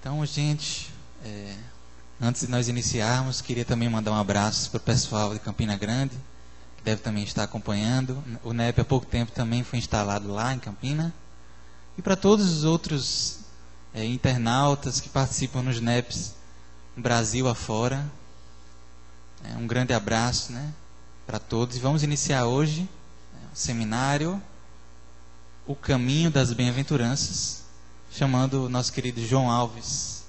Então, gente, antes de nós iniciarmos, queria também mandar um abraço para o pessoal de Campina Grande, que deve também estar acompanhando. O NEP há pouco tempo também foi instalado lá em Campina. E para todos os outros internautas que participam nos NEPs no Brasil afora, um grande abraço, né, para todos. E vamos iniciar hoje o seminário O Caminho das Bem-aventuranças, chamando o nosso querido João Alves,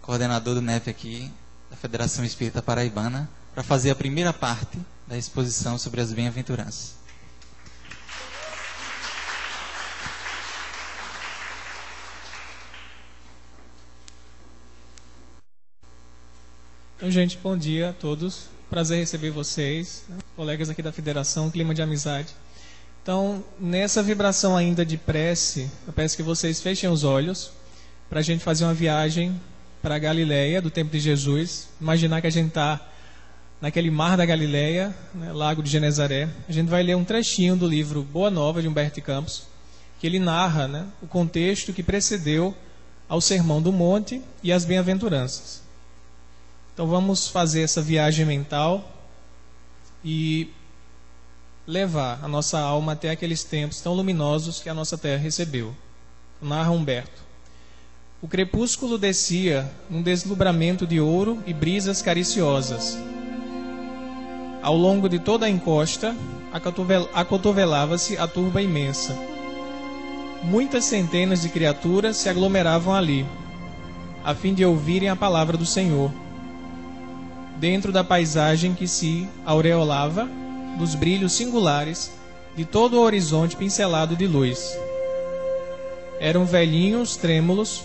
coordenador do NEP aqui, da Federação Espírita Paraibana, para fazer a primeira parte da exposição sobre as bem-aventuranças. Então, gente, bom dia a todos. Prazer receber vocês, colegas aqui da Federação, clima de amizade. Então, nessa vibração ainda de prece, eu peço que vocês fechem os olhos para a gente fazer uma viagem para a Galileia, do tempo de Jesus. Imaginar que a gente está naquele mar da Galileia, né, Lago de Genezaré. A gente vai ler um trechinho do livro Boa Nova, de Humberto de Campos, que ele narra, né, o contexto que precedeu ao Sermão do Monte e as bem-aventuranças. Então vamos fazer essa viagem mental e levar a nossa alma até aqueles tempos tão luminosos que a nossa terra recebeu. Narra Humberto. O crepúsculo descia num deslumbramento de ouro e brisas cariciosas. Ao longo de toda a encosta, acotovelava-se a turba imensa. Muitas centenas de criaturas se aglomeravam ali, a fim de ouvirem a palavra do Senhor. Dentro da paisagem que se aureolava dos brilhos singulares de todo o horizonte pincelado de luz. Eram velhinhos trêmulos,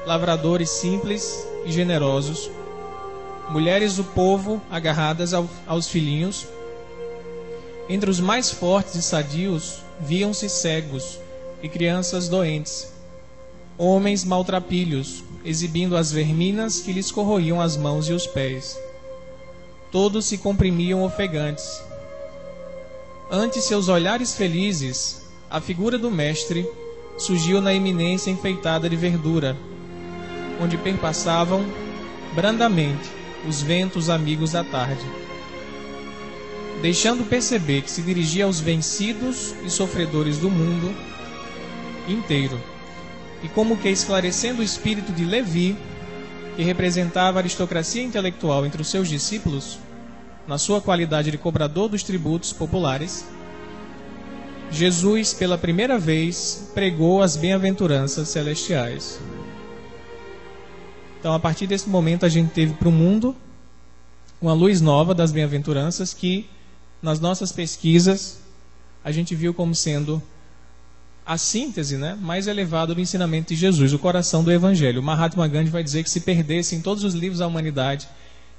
lavradores simples e generosos, mulheres do povo agarradas aos filhinhos. Entre os mais fortes e sadios viam-se cegos e crianças doentes, homens maltrapilhos, exibindo as verminas que lhes corroíam as mãos e os pés. Todos se comprimiam ofegantes. Ante seus olhares felizes, a figura do mestre surgiu na eminência enfeitada de verdura, onde perpassavam brandamente os ventos amigos da tarde, deixando perceber que se dirigia aos vencidos e sofredores do mundo inteiro, e como que esclarecendo o espírito de Levi, que representava a aristocracia intelectual entre os seus discípulos, na sua qualidade de cobrador dos tributos populares, Jesus, pela primeira vez, pregou as bem-aventuranças celestiais. Então, a partir desse momento, a gente teve para o mundo uma luz nova das bem-aventuranças que, nas nossas pesquisas, a gente viu como sendo a síntese, né, mais elevada do ensinamento de Jesus, o coração do Evangelho. O Mahatma Gandhi vai dizer que se perdesse em todos os livros da humanidade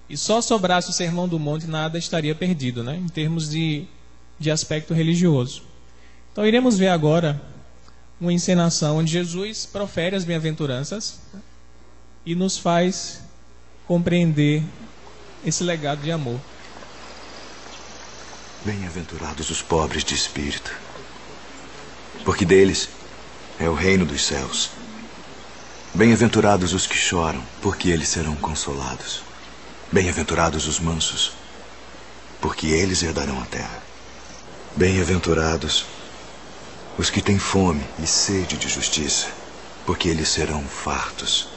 e só sobrasse o Sermão do Monte, nada estaria perdido, né, em termos de aspecto religioso. Então iremos ver agora uma encenação onde Jesus profere as bem-aventuranças e nos faz compreender esse legado de amor. Bem-aventurados os pobres de espírito, porque deles é o reino dos céus. Bem-aventurados os que choram, porque eles serão consolados. Bem-aventurados os mansos, porque eles herdarão a terra. Bem-aventurados os que têm fome e sede de justiça, porque eles serão fartos.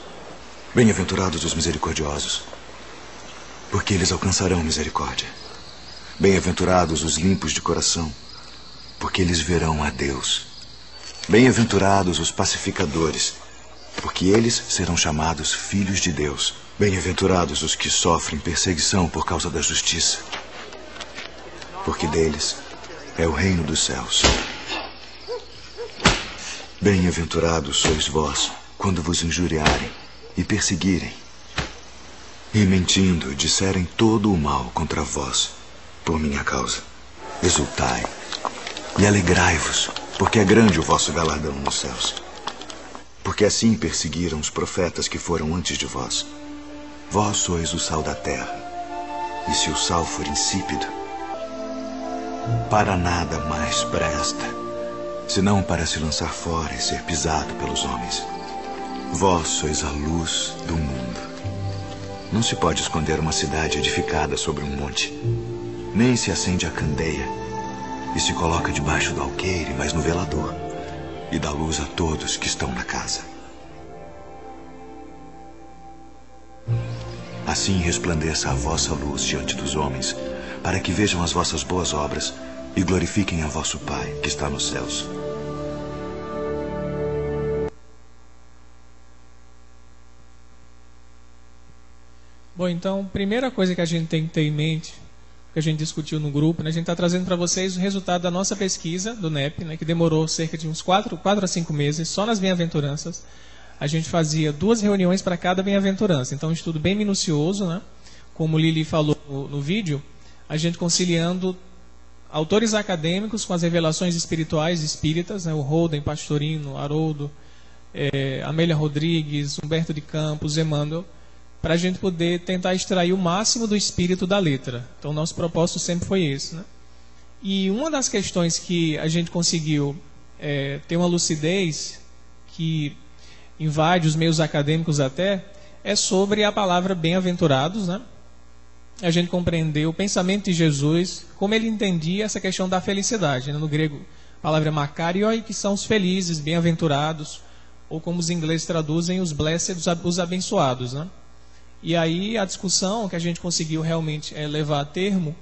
Bem-aventurados os misericordiosos, porque eles alcançarão misericórdia. Bem-aventurados os limpos de coração, porque eles verão a Deus. Bem-aventurados os pacificadores, porque eles serão chamados filhos de Deus. Bem-aventurados os que sofrem perseguição por causa da justiça, porque deles é o reino dos céus. Bem-aventurados sois vós, quando vos injuriarem e perseguirem, e mentindo disserem todo o mal contra vós, por minha causa. Exultai e alegrai-vos, porque é grande o vosso galardão nos céus. Porque assim perseguiram os profetas que foram antes de vós. Vós sois o sal da terra, e se o sal for insípido, para nada mais presta, senão para se lançar fora e ser pisado pelos homens. Vós sois a luz do mundo. Não se pode esconder uma cidade edificada sobre um monte. Nem se acende a candeia e se coloca debaixo do alqueire, mas no velador, e dá luz a todos que estão na casa. Assim resplandeça a vossa luz diante dos homens, para que vejam as vossas boas obras e glorifiquem a vosso Pai que está nos céus. Bom, então, primeira coisa que a gente tem que ter em mente, que a gente discutiu no grupo, né, a gente está trazendo para vocês o resultado da nossa pesquisa do NEP, né, que demorou cerca de uns 4 a 5 meses, só nas bem-aventuranças. A gente fazia 2 reuniões para cada bem-aventurança, então um estudo bem minucioso, né, como Lili falou no vídeo, a gente conciliando autores acadêmicos com as revelações espirituais espíritas, né, o Holden, Pastorino, Haroldo, Amélia Rodrigues, Humberto de Campos, Emmanuel, para a gente poder tentar extrair o máximo do espírito da letra. Então, nosso propósito sempre foi esse, né? E uma das questões que a gente conseguiu ter uma lucidez que invade os meios acadêmicos até, é sobre a palavra bem-aventurados, né? A gente compreendeu o pensamento de Jesus, como ele entendia essa questão da felicidade, né? No grego, a palavra é makarioi, que são os felizes, bem-aventurados, ou como os ingleses traduzem, os blessed, os abençoados, né? E aí a discussão que a gente conseguiu realmente levar a termo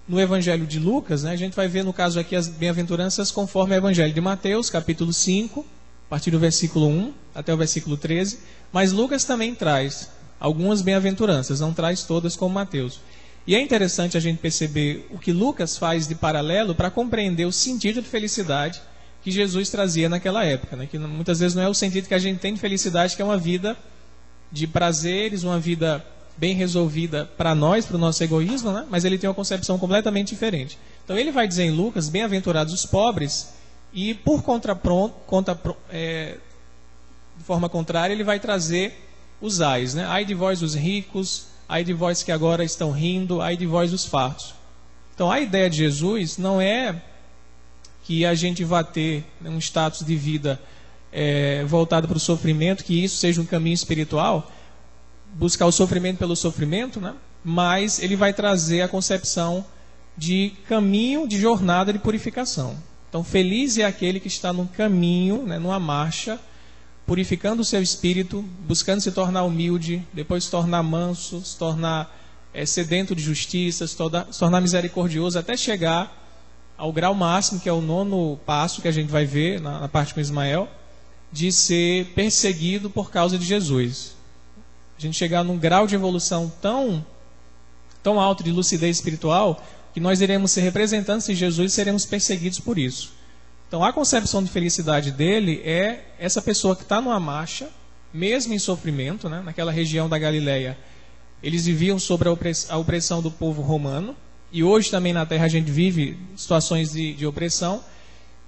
no Evangelho de Lucas, né, a gente vai ver no caso aqui as bem-aventuranças conforme o Evangelho de Mateus, capítulo 5, a partir do versículo 1 até o versículo 13, mas Lucas também traz algumas bem-aventuranças, não traz todas como Mateus. E é interessante a gente perceber o que Lucas faz de paralelo para compreender o sentido de felicidade que Jesus trazia naquela época, né, que muitas vezes não é o sentido que a gente tem de felicidade, que é uma vida de prazeres, uma vida bem resolvida para nós, para o nosso egoísmo, né? Mas ele tem uma concepção completamente diferente. Então ele vai dizer em Lucas, bem-aventurados os pobres, e por de forma contrária, ele vai trazer os ais, né? Ai de vós os ricos, ai de vós que agora estão rindo, ai de vós os fartos. Então a ideia de Jesus não é que a gente vá ter um status de vida voltado para o sofrimento, que isso seja um caminho espiritual, buscar o sofrimento pelo sofrimento, né? Mas ele vai trazer a concepção de caminho, de jornada de purificação. Então, feliz é aquele que está num caminho, né, numa marcha, purificando o seu espírito, buscando se tornar humilde, depois se tornar manso, se tornar sedento de justiça, se tornar misericordioso, até chegar ao grau máximo, que é o 9º passo que a gente vai ver na parte com Ismael, de ser perseguido por causa de Jesus. A gente chegar num grau de evolução tão alto de lucidez espiritual, que nós iremos ser representantes de Jesus e seremos perseguidos por isso. Então a concepção de felicidade dele é essa pessoa que está numa marcha, mesmo em sofrimento, né? Naquela região da Galileia, eles viviam sob a opressão do povo romano, e hoje também na Terra a gente vive situações de opressão,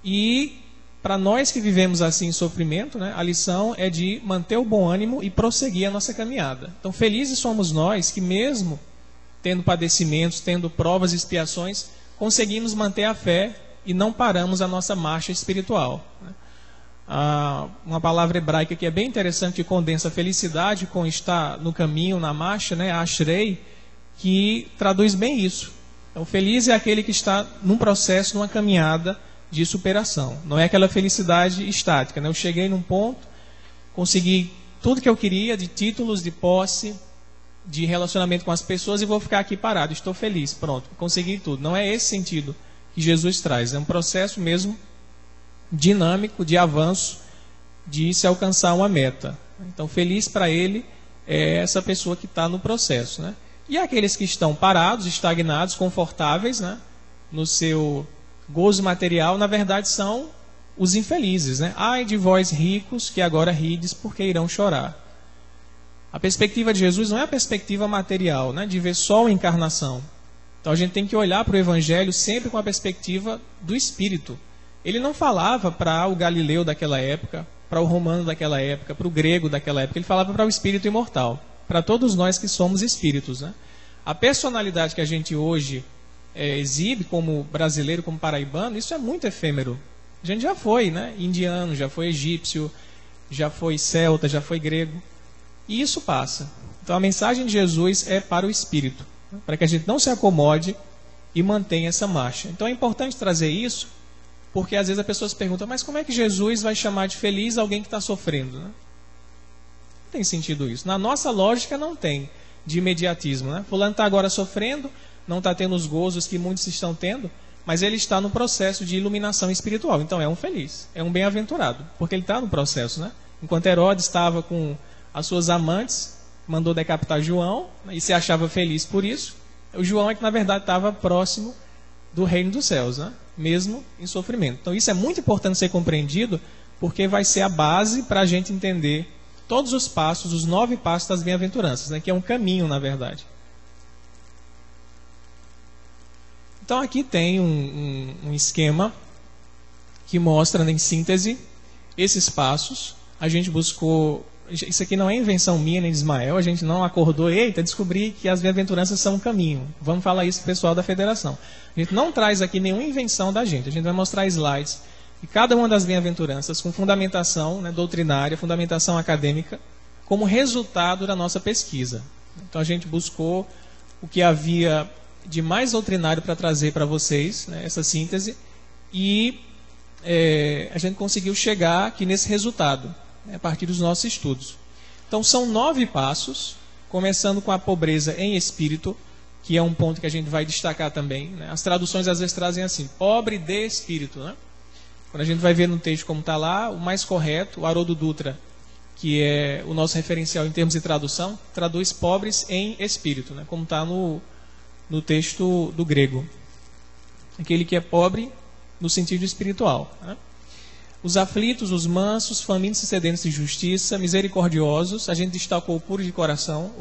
e para nós que vivemos assim em sofrimento, né, a lição é de manter o bom ânimo e prosseguir a nossa caminhada. Então, felizes somos nós que, mesmo tendo padecimentos, tendo provas e expiações, conseguimos manter a fé e não paramos a nossa marcha espiritual. Uma palavra hebraica que é bem interessante, que condensa felicidade com estar no caminho, na marcha, né, ashrei, que traduz bem isso. Então, feliz é aquele que está num processo, numa caminhada de superação. Não é aquela felicidade estática, né? Eu cheguei num ponto, consegui tudo que eu queria, de títulos, de posse, de relacionamento com as pessoas, e vou ficar aqui parado, estou feliz, pronto, consegui tudo. Não é esse sentido que Jesus traz, é um processo mesmo dinâmico, de avanço, de se alcançar uma meta. Então, feliz para ele é essa pessoa que está no processo, né? E aqueles que estão parados, estagnados, confortáveis, né, no seu gozo material, na verdade são os infelizes, né? Ai de vós ricos, que agora rides, porque irão chorar. A perspectiva de Jesus não é a perspectiva material, né, de ver só a encarnação. Então a gente tem que olhar para o Evangelho sempre com a perspectiva do Espírito. Ele não falava para o Galileu daquela época, para o romano daquela época, para o grego daquela época. Ele falava para o Espírito imortal, para todos nós que somos espíritos, né? A personalidade que a gente hoje exibe como brasileiro, como paraibano, isso é muito efêmero. A gente já foi, né, indiano, já foi egípcio, já foi celta, já foi grego. E isso passa. Então a mensagem de Jesus é para o espírito, para que a gente não se acomode e mantenha essa marcha. Então é importante trazer isso, porque às vezes a pessoa se pergunta, mas como é que Jesus vai chamar de feliz alguém que está sofrendo? Não tem sentido isso. Na nossa lógica não tem de imediatismo. Fulano está agora sofrendo, não está tendo os gozos que muitos estão tendo, mas ele está no processo de iluminação espiritual. Então é um feliz, é um bem-aventurado, porque ele está no processo. Enquanto Herodes estava com as suas amantes, mandou decapitar João, e se achava feliz por isso. O João é que na verdade estava próximo do reino dos céus, mesmo em sofrimento. Então isso é muito importante ser compreendido, porque vai ser a base para a gente entender todos os passos, os 9 passos das bem-aventuranças, que é um caminho na verdade. Então aqui tem um esquema que mostra em síntese esses passos. A gente buscou... Isso aqui não é invenção minha nem de Ismael, a gente não acordou, eita, descobri que as bem-aventuranças são um caminho. Vamos falar isso para o pessoal da federação. A gente não traz aqui nenhuma invenção da gente, a gente vai mostrar slides de cada uma das bem-aventuranças com fundamentação doutrinária, fundamentação acadêmica, como resultado da nossa pesquisa. Então a gente buscou o que havia de mais doutrinário para trazer para vocês, essa síntese, e a gente conseguiu chegar aqui nesse resultado, a partir dos nossos estudos. Então são 9 passos, começando com a pobreza em espírito, que é um ponto que a gente vai destacar também. As traduções às vezes trazem assim, pobre de espírito. Quando a gente vai ver no texto como está lá, o mais correto, o Haroldo Dutra, que é o nosso referencial em termos de tradução, traduz pobres em espírito, como está no texto do grego. Aquele que é pobre no sentido espiritual. Os aflitos, os mansos, famintos e sedentos de justiça, misericordiosos. A gente destacou o puros de coração.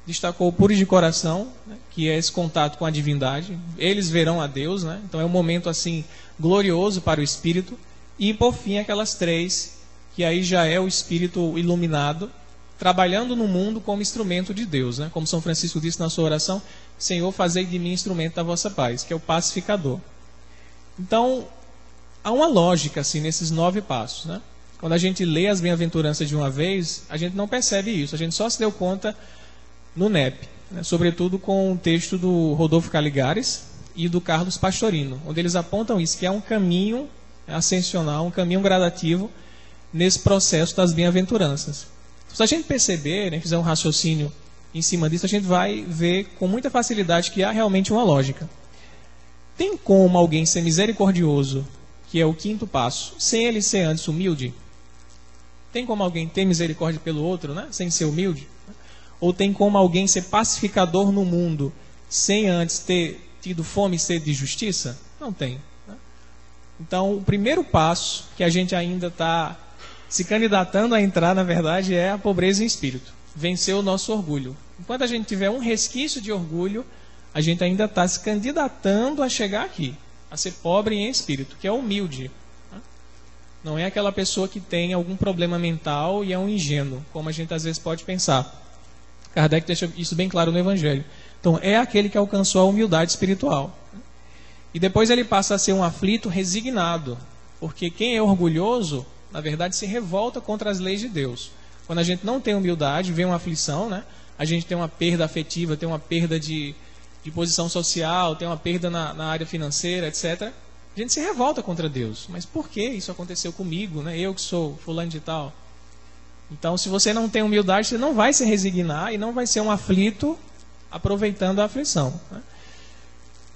Destacou o puros de coração, que é esse contato com a divindade. Eles verão a Deus, então é um momento assim glorioso para o espírito. E por fim aquelas 3, que aí já é o espírito iluminado, trabalhando no mundo como instrumento de Deus, como São Francisco disse na sua oração, Senhor, fazei de mim instrumento da vossa paz, que é o pacificador. Então há uma lógica assim nesses 9 passos. Quando a gente lê as bem-aventuranças de uma vez, a gente não percebe isso, a gente só se deu conta no NEP, sobretudo com o texto do Rodolfo Caligares e do Carlos Pastorino, onde eles apontam isso, que é um caminho ascensional, um caminho gradativo nesse processo das bem-aventuranças. Se a gente perceber, fizer um raciocínio em cima disso, a gente vai ver com muita facilidade que há realmente uma lógica. Tem como alguém ser misericordioso, que é o 5º passo, sem ele ser antes humilde? Tem como alguém ter misericórdia pelo outro, sem ser humilde? Ou tem como alguém ser pacificador no mundo, sem antes ter tido fome e sede de justiça? Não tem. Então, o primeiro passo, que a gente ainda está se candidatando a entrar, na verdade, é a pobreza em espírito. Vencer o nosso orgulho. Enquanto a gente tiver um resquício de orgulho, a gente ainda está se candidatando a chegar aqui, a ser pobre em espírito, que é humilde. Não é aquela pessoa que tem algum problema mental e é um ingênuo, como a gente às vezes pode pensar. Kardec deixa isso bem claro no Evangelho. Então, é aquele que alcançou a humildade espiritual. E depois ele passa a ser um aflito resignado, porque quem é orgulhoso, na verdade, se revolta contra as leis de Deus. Quando a gente não tem humildade, vem uma aflição, a gente tem uma perda afetiva, tem uma perda de posição social, tem uma perda na área financeira, etc. A gente se revolta contra Deus. Mas por que isso aconteceu comigo? Eu que sou fulano de tal. Então, se você não tem humildade, você não vai se resignar e não vai ser um aflito aproveitando a aflição.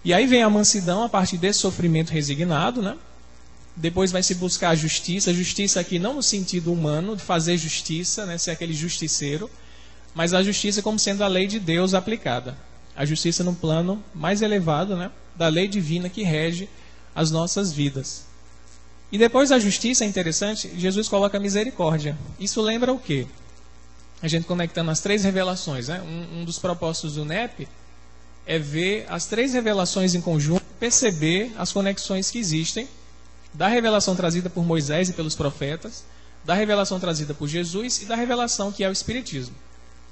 E aí vem a mansidão a partir desse sofrimento resignado. Depois vai se buscar a justiça. A justiça aqui não no sentido humano, de fazer justiça, ser aquele justiceiro, mas a justiça como sendo a lei de Deus aplicada. A justiça no plano mais elevado, da lei divina que rege as nossas vidas. E depois da justiça, é interessante, Jesus coloca a misericórdia. Isso lembra o quê? A gente conectando as 3 revelações. Um dos propósitos do NEP é ver as 3 revelações em conjunto, perceber as conexões que existem da revelação trazida por Moisés e pelos profetas, da revelação trazida por Jesus e da revelação que é o Espiritismo.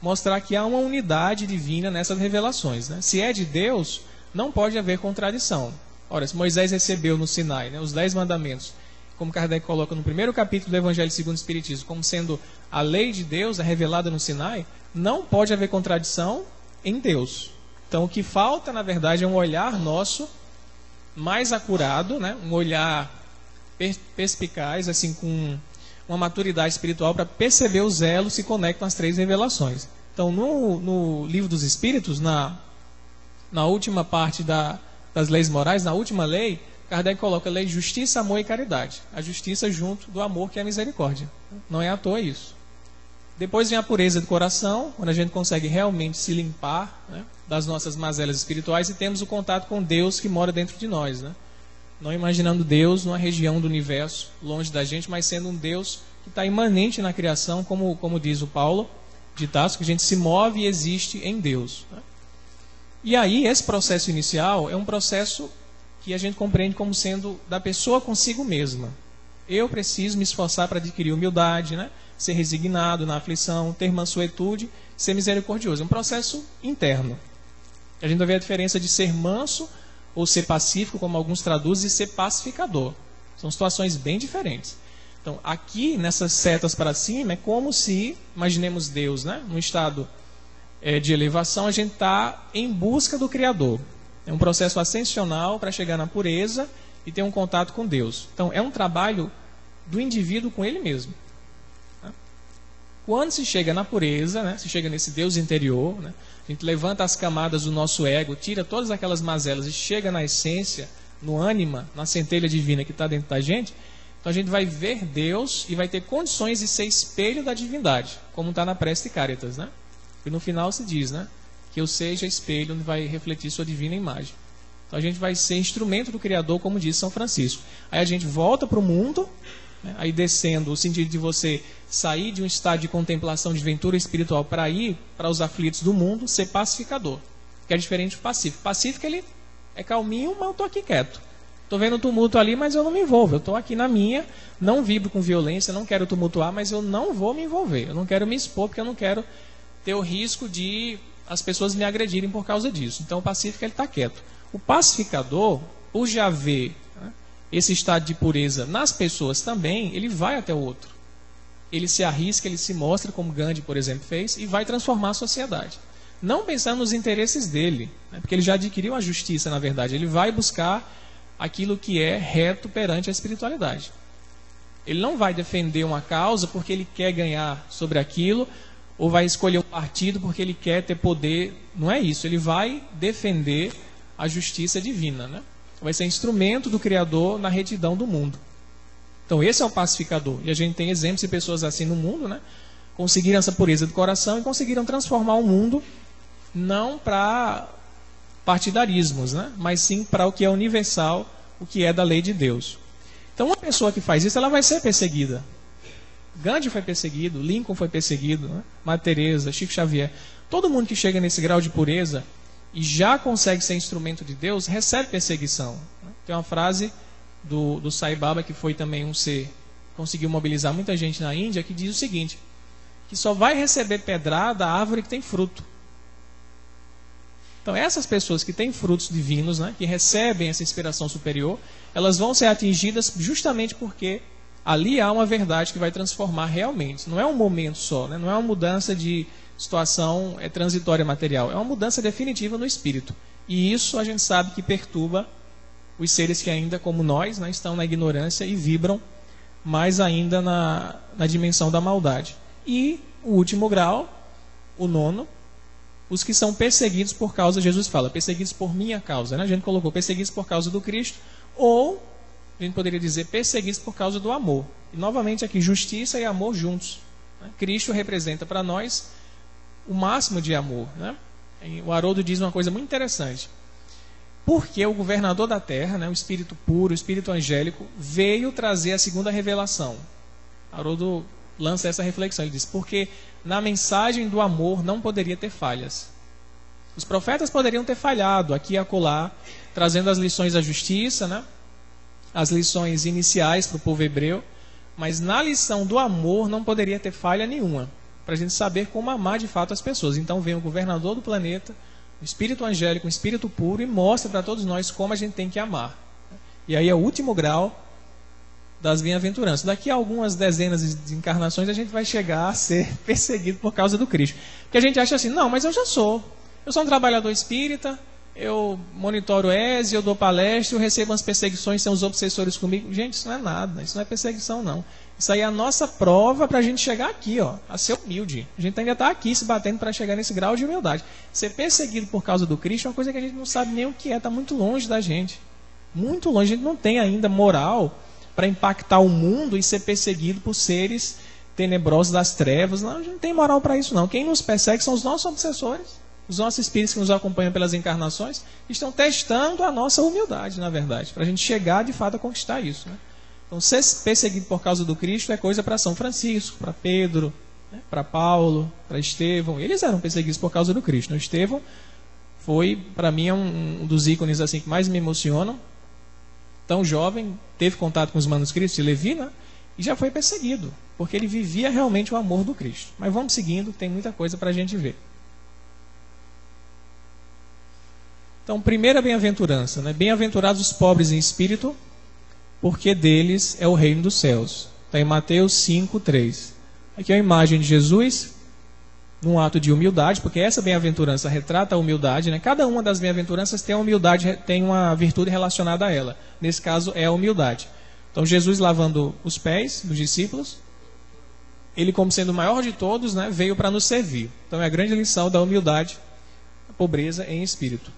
Mostrar que há uma unidade divina nessas revelações. Se é de Deus, não pode haver contradição. Ora, se Moisés recebeu no Sinai os 10 mandamentos, como Kardec coloca no primeiro capítulo do Evangelho segundo o Espiritismo, como sendo a lei de Deus, revelada no Sinai, não pode haver contradição em Deus. Então, o que falta, na verdade, é um olhar nosso mais acurado, né? Um olhar perspicaz, assim, com uma maturidade espiritual para perceber os elos que conectam as três revelações. Então, no Livro dos Espíritos, na última parte das leis morais, na última lei, Kardec coloca a lei de justiça, amor e caridade. A justiça junto do amor, que é a misericórdia. Não é à toa isso. Depois vem a pureza do coração, quando a gente consegue realmente se limpar, né, das nossas mazelas espirituais e temos o contato com Deus que mora dentro de nós, né? Não imaginando Deus numa região do universo longe da gente, mas sendo um Deus que está imanente na criação, como diz o Paulo de Tarso, que a gente se move e existe em Deus, né? E aí esse processo inicial é um processo que a gente compreende como sendo da pessoa consigo mesma. Eu preciso me esforçar para adquirir humildade, né? Ser resignado na aflição, ter mansuetude, ser misericordioso. É um processo interno. A gente vai ver a diferença de ser manso ou ser pacífico, como alguns traduzem, e ser pacificador. São situações bem diferentes. Então, aqui, nessas setas para cima, é como se, imaginemos Deus, né? Num estado de elevação, a gente está em busca do Criador. É um processo ascensional para chegar na pureza e ter um contato com Deus. Então, é um trabalho do indivíduo com ele mesmo. Quando se chega na pureza, né, se chega nesse Deus interior, né, a gente levanta as camadas do nosso ego, tira todas aquelas mazelas e chega na essência, no ânima, na centelha divina que está dentro da gente, então a gente vai ver Deus e vai ter condições de ser espelho da divindade, como está na prece de Caritas, né? E no final se diz, né, que eu seja espelho onde vai refletir sua divina imagem. Então a gente vai ser instrumento do Criador, como diz São Francisco. Aí a gente volta para o mundo, né, aí descendo, o sentido de você sair de um estado de contemplação, de ventura espiritual, para ir para os aflitos do mundo, ser pacificador, que é diferente do pacífico. Pacífico, ele é calminho, mas eu estou aqui quieto. Estou vendo tumulto ali, mas eu não me envolvo. Eu estou aqui na minha, não vibro com violência, não quero tumultuar, mas eu não vou me envolver. Eu não quero me expor, porque eu não quero ter o risco de as pessoas me agredirem por causa disso. Então o pacífico, ele está quieto. O pacificador, por já ver, né, esse estado de pureza nas pessoas também, ele vai até o outro. Ele se arrisca, ele se mostra, como Gandhi, por exemplo, fez, e vai transformar a sociedade. Não pensando nos interesses dele, né, porque ele já adquiriu a justiça, na verdade. Ele vai buscar aquilo que é reto perante a espiritualidade. Ele não vai defender uma causa porque ele quer ganhar sobre aquilo, ou vai escolher um partido porque ele quer ter poder. Não é isso. Ele vai defender a justiça divina, né? Vai ser instrumento do Criador na retidão do mundo. Então esse é o pacificador. E a gente tem exemplos de pessoas assim no mundo, né? Conseguiram essa pureza do coração e conseguiram transformar o mundo não para partidarismos, né? Mas sim para o que é universal, o que é da lei de Deus. Então uma pessoa que faz isso, ela vai ser perseguida. Gandhi foi perseguido, Lincoln foi perseguido, né? Madre Teresa, Chico Xavier. Todo mundo que chega nesse grau de pureza e já consegue ser instrumento de Deus, recebe perseguição. Tem uma frase do Sai Baba, que foi também um ser, conseguiu mobilizar muita gente na Índia, que diz o seguinte, que só vai receber pedrada a árvore que tem fruto. Então essas pessoas que têm frutos divinos, né, que recebem essa inspiração superior, elas vão ser atingidas justamente porque ali há uma verdade que vai transformar realmente. Não é um momento só, né? Não é uma mudança de situação transitória material. É uma mudança definitiva no espírito. E isso a gente sabe que perturba os seres que ainda, como nós, né, estão na ignorância e vibram mais ainda na dimensão da maldade. E o último grau, o nono, os que são perseguidos por causa, Jesus fala, perseguidos por minha causa, né? A gente colocou perseguidos por causa do Cristo, ou a gente poderia dizer perseguidos por causa do amor. E novamente aqui, justiça e amor juntos, né? Cristo representa para nós o máximo de amor, né? O Haroldo diz uma coisa muito interessante. Porque o governador da terra, né, o espírito puro, o espírito angélico, veio trazer a segunda revelação. Haroldo lança essa reflexão, ele diz, porque na mensagem do amor não poderia ter falhas. Os profetas poderiam ter falhado aqui e acolá, trazendo as lições da justiça, né? As lições iniciais para o povo hebreu, mas na lição do amor não poderia ter falha nenhuma, para a gente saber como amar de fato as pessoas. Então vem o governador do planeta, o espírito angélico, o espírito puro, e mostra para todos nós como a gente tem que amar. E aí é o último grau, das bem-aventuranças. Daqui a algumas dezenas de encarnações a gente vai chegar a ser perseguido por causa do Cristo. Porque a gente acha assim, não, mas eu já sou. Eu sou um trabalhador espírita, eu monitoro ESE, eu dou palestra, eu recebo umas perseguições, tem os obsessores comigo. Gente, isso não é nada, isso não é perseguição não. Isso aí é a nossa prova para a gente chegar aqui, ó, a ser humilde. A gente ainda está aqui se batendo para chegar nesse grau de humildade. Ser perseguido por causa do Cristo é uma coisa que a gente não sabe nem o que é, está muito longe da gente. Muito longe, a gente não tem ainda moral para impactar o mundo e ser perseguido por seres tenebrosos das trevas. Não, a gente não tem moral para isso não. Quem nos persegue são os nossos obsessores, os nossos espíritos que nos acompanham pelas encarnações, que estão testando a nossa humildade, na verdade, para a gente chegar de fato a conquistar isso, né? Então, ser perseguido por causa do Cristo é coisa para São Francisco, para Pedro, né, para Paulo, para Estevão. Eles eram perseguidos por causa do Cristo. Estevão foi, para mim, um dos ícones assim que mais me emocionam. Tão jovem, teve contato com os manuscritos de Levi, né, e já foi perseguido, porque ele vivia realmente o amor do Cristo. Mas vamos seguindo, tem muita coisa para a gente ver. Então, primeira bem-aventurança, né? Bem-aventurados os pobres em espírito, porque deles é o reino dos céus. Está em Mateus 5:3. Aqui é a imagem de Jesus, num ato de humildade, porque essa bem-aventurança retrata a humildade, né? Cada uma das bem-aventuranças tem a humildade, tem uma virtude relacionada a ela. Nesse caso é a humildade. Então Jesus lavando os pés dos discípulos, ele como sendo o maior de todos, né, veio para nos servir. Então é a grande lição da humildade, a pobreza em espírito.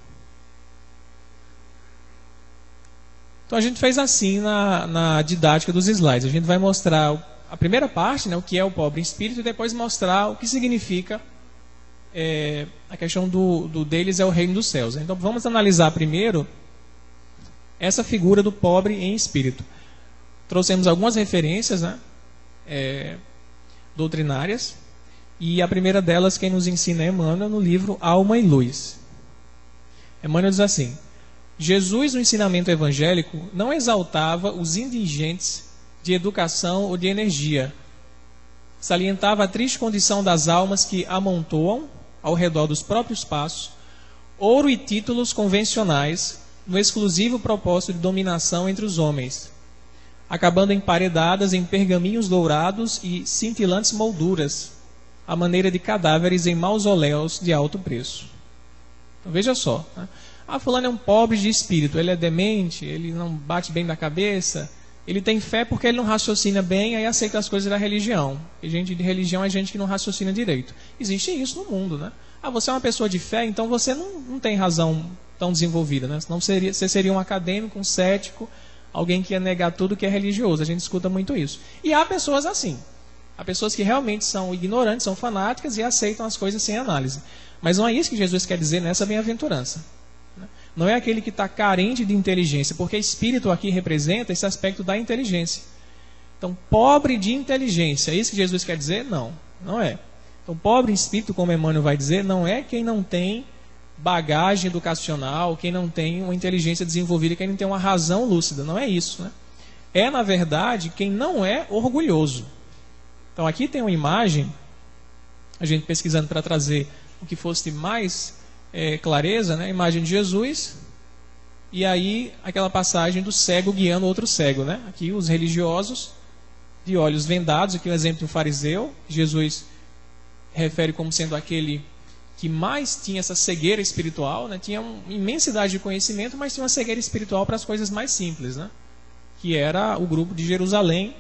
Então a gente fez assim na didática dos slides. A gente vai mostrar a primeira parte, né, o que é o pobre em espírito, e depois mostrar o que significa a questão do deles é o reino dos céus. Então vamos analisar primeiro essa figura do pobre em espírito. Trouxemos algumas referências, né, doutrinárias, e a primeira delas quem nos ensina é Emmanuel no livro Alma e Luz. Emmanuel diz assim: Jesus, no ensinamento evangélico, não exaltava os indigentes de educação ou de energia. Salientava a triste condição das almas que amontoam, ao redor dos próprios passos, ouro e títulos convencionais, no exclusivo propósito de dominação entre os homens, acabando emparedadas em pergaminhos dourados e cintilantes molduras, à maneira de cadáveres em mausoléus de alto preço. Então, veja só, né? Fulano é um pobre de espírito, ele é demente, ele não bate bem da cabeça, ele tem fé porque ele não raciocina bem, aí aceita as coisas da religião. E gente de religião é gente que não raciocina direito. Existe isso no mundo, né? Você é uma pessoa de fé, então você não tem razão tão desenvolvida, né? Senão você seria um acadêmico, um cético, alguém que ia negar tudo que é religioso. A gente escuta muito isso. E há pessoas assim. Há pessoas que realmente são ignorantes, são fanáticas e aceitam as coisas sem análise. Mas não é isso que Jesus quer dizer nessa bem-aventurança. Não é aquele que está carente de inteligência, porque espírito aqui representa esse aspecto da inteligência. Então, pobre de inteligência, é isso que Jesus quer dizer? Não, não é. Então, pobre em espírito, como Emmanuel vai dizer, não é quem não tem bagagem educacional, quem não tem uma inteligência desenvolvida, quem não tem uma razão lúcida. Não é isso, né? É, na verdade, quem não é orgulhoso. Então, aqui tem uma imagem, a gente pesquisando para trazer o que fosse mais clareza, né? A imagem de Jesus, e aí aquela passagem do cego guiando outro cego, né? Aqui os religiosos de olhos vendados, aqui o exemplo de um fariseu, Jesus refere como sendo aquele que mais tinha essa cegueira espiritual, né? Tinha uma imensidade de conhecimento, mas tinha uma cegueira espiritual para as coisas mais simples, né? Que era o grupo de Jerusalém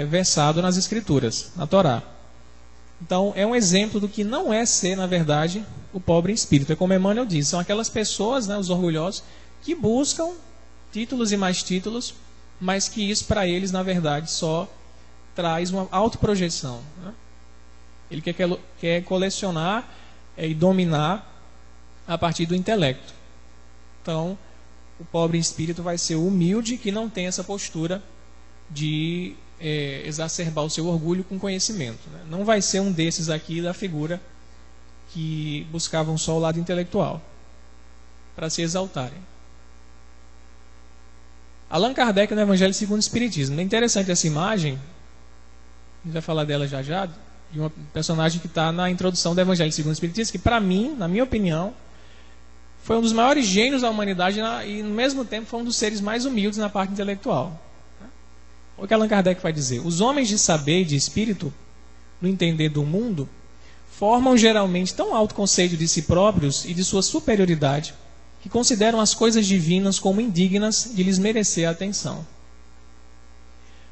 versado nas Escrituras, na Torá. Então, é um exemplo do que não é ser, na verdade, o pobre em espírito. É como Emmanuel diz, são aquelas pessoas, né, os orgulhosos, que buscam títulos e mais títulos, mas que isso para eles, na verdade, só traz uma autoprojeção, né? Ele quer colecionar e dominar a partir do intelecto. Então, o pobre em espírito vai ser o humilde que não tem essa postura de exacerbar o seu orgulho com conhecimento, né? Não vai ser um desses aqui da figura que buscavam só o lado intelectual para se exaltarem. Allan Kardec no Evangelho segundo o Espiritismo. É interessante essa imagem, a gente vai falar dela já já, de uma personagem que está na introdução do Evangelho segundo o Espiritismo, que para mim, na minha opinião, foi um dos maiores gênios da humanidade e no mesmo tempo foi um dos seres mais humildes na parte intelectual. O que Allan Kardec vai dizer? Os homens de saber e de espírito, no entender do mundo, formam geralmente tão alto conceito de si próprios e de sua superioridade, que consideram as coisas divinas como indignas de lhes merecer a atenção.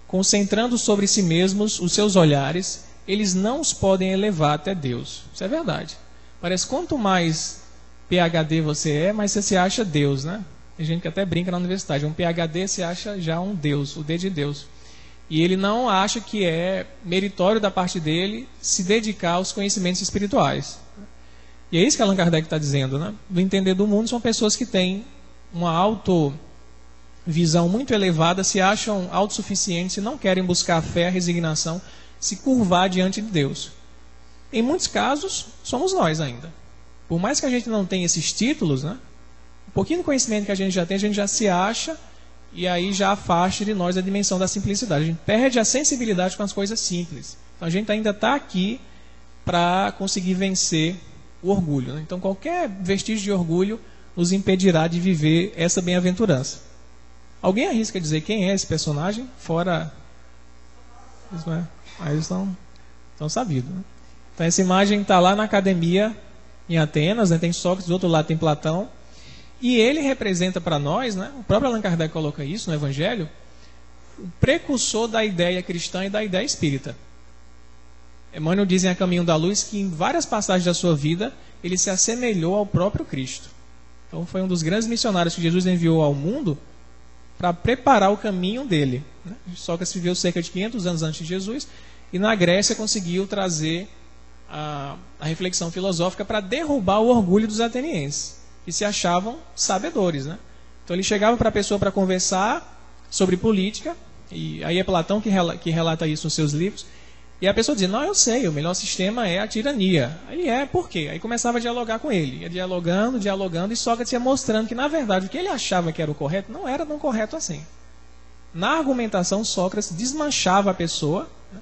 Concentrando sobre si mesmos os seus olhares, eles não os podem elevar até Deus. Isso é verdade. Parece que quanto mais PhD você é, mais você se acha Deus, né? Tem gente que até brinca na universidade. Um PhD se acha já um Deus, o D de Deus. E ele não acha que é meritório da parte dele se dedicar aos conhecimentos espirituais. E é isso que Allan Kardec está dizendo, né? Do entender do mundo, são pessoas que têm uma autovisão muito elevada, se acham autossuficientes e não querem buscar a fé, a resignação, se curvar diante de Deus. Em muitos casos, somos nós ainda. Por mais que a gente não tenha esses títulos, né? Um pouquinho do conhecimento que a gente já tem, a gente já se acha e aí já afasta de nós a dimensão da simplicidade. A gente perde a sensibilidade com as coisas simples. Então a gente ainda está aqui para conseguir vencer o orgulho, né? Então qualquer vestígio de orgulho nos impedirá de viver essa bem-aventurança. Alguém arrisca dizer quem é esse personagem? Fora... Aí eles estão sabidos, né? Então essa imagem está lá na academia em Atenas, né? Tem Sócrates, do outro lado tem Platão. E ele representa para nós, né? O próprio Allan Kardec coloca isso no Evangelho, o precursor da ideia cristã e da ideia espírita. Emmanuel diz em A Caminho da Luz que em várias passagens da sua vida ele se assemelhou ao próprio Cristo. Então foi um dos grandes missionários que Jesus enviou ao mundo para preparar o caminho dele, né? Sócrates viveu cerca de 500 anos antes de Jesus e na Grécia conseguiu trazer a reflexão filosófica para derrubar o orgulho dos atenienses, que se achavam sabedores, né? Então ele chegava para a pessoa para conversar sobre política, e aí é Platão que relata isso nos seus livros, e a pessoa dizia, não, eu sei, o melhor sistema é a tirania. Aí por quê? Aí começava a dialogar com ele, ia dialogando, e Sócrates ia mostrando que, na verdade, o que ele achava que era o correto, não era tão correto assim. Na argumentação, Sócrates desmanchava a pessoa, né?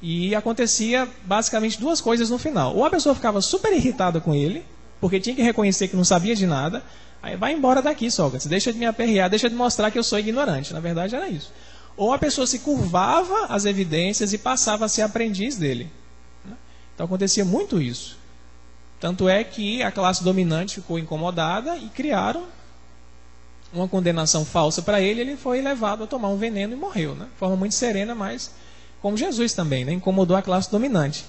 E acontecia basicamente duas coisas no final. Ou a pessoa ficava super irritada com ele, porque tinha que reconhecer que não sabia de nada. Aí vai embora daqui, Sócrates, deixa de me aperrear, deixa de mostrar que eu sou ignorante. Na verdade era isso. Ou a pessoa se curvava às evidências e passava a ser aprendiz dele. Então acontecia muito isso. Tanto é que a classe dominante ficou incomodada e criaram uma condenação falsa para ele. Ele foi levado a tomar um veneno e morreu, né? De forma muito serena, mas como Jesus também, né? Incomodou a classe dominante.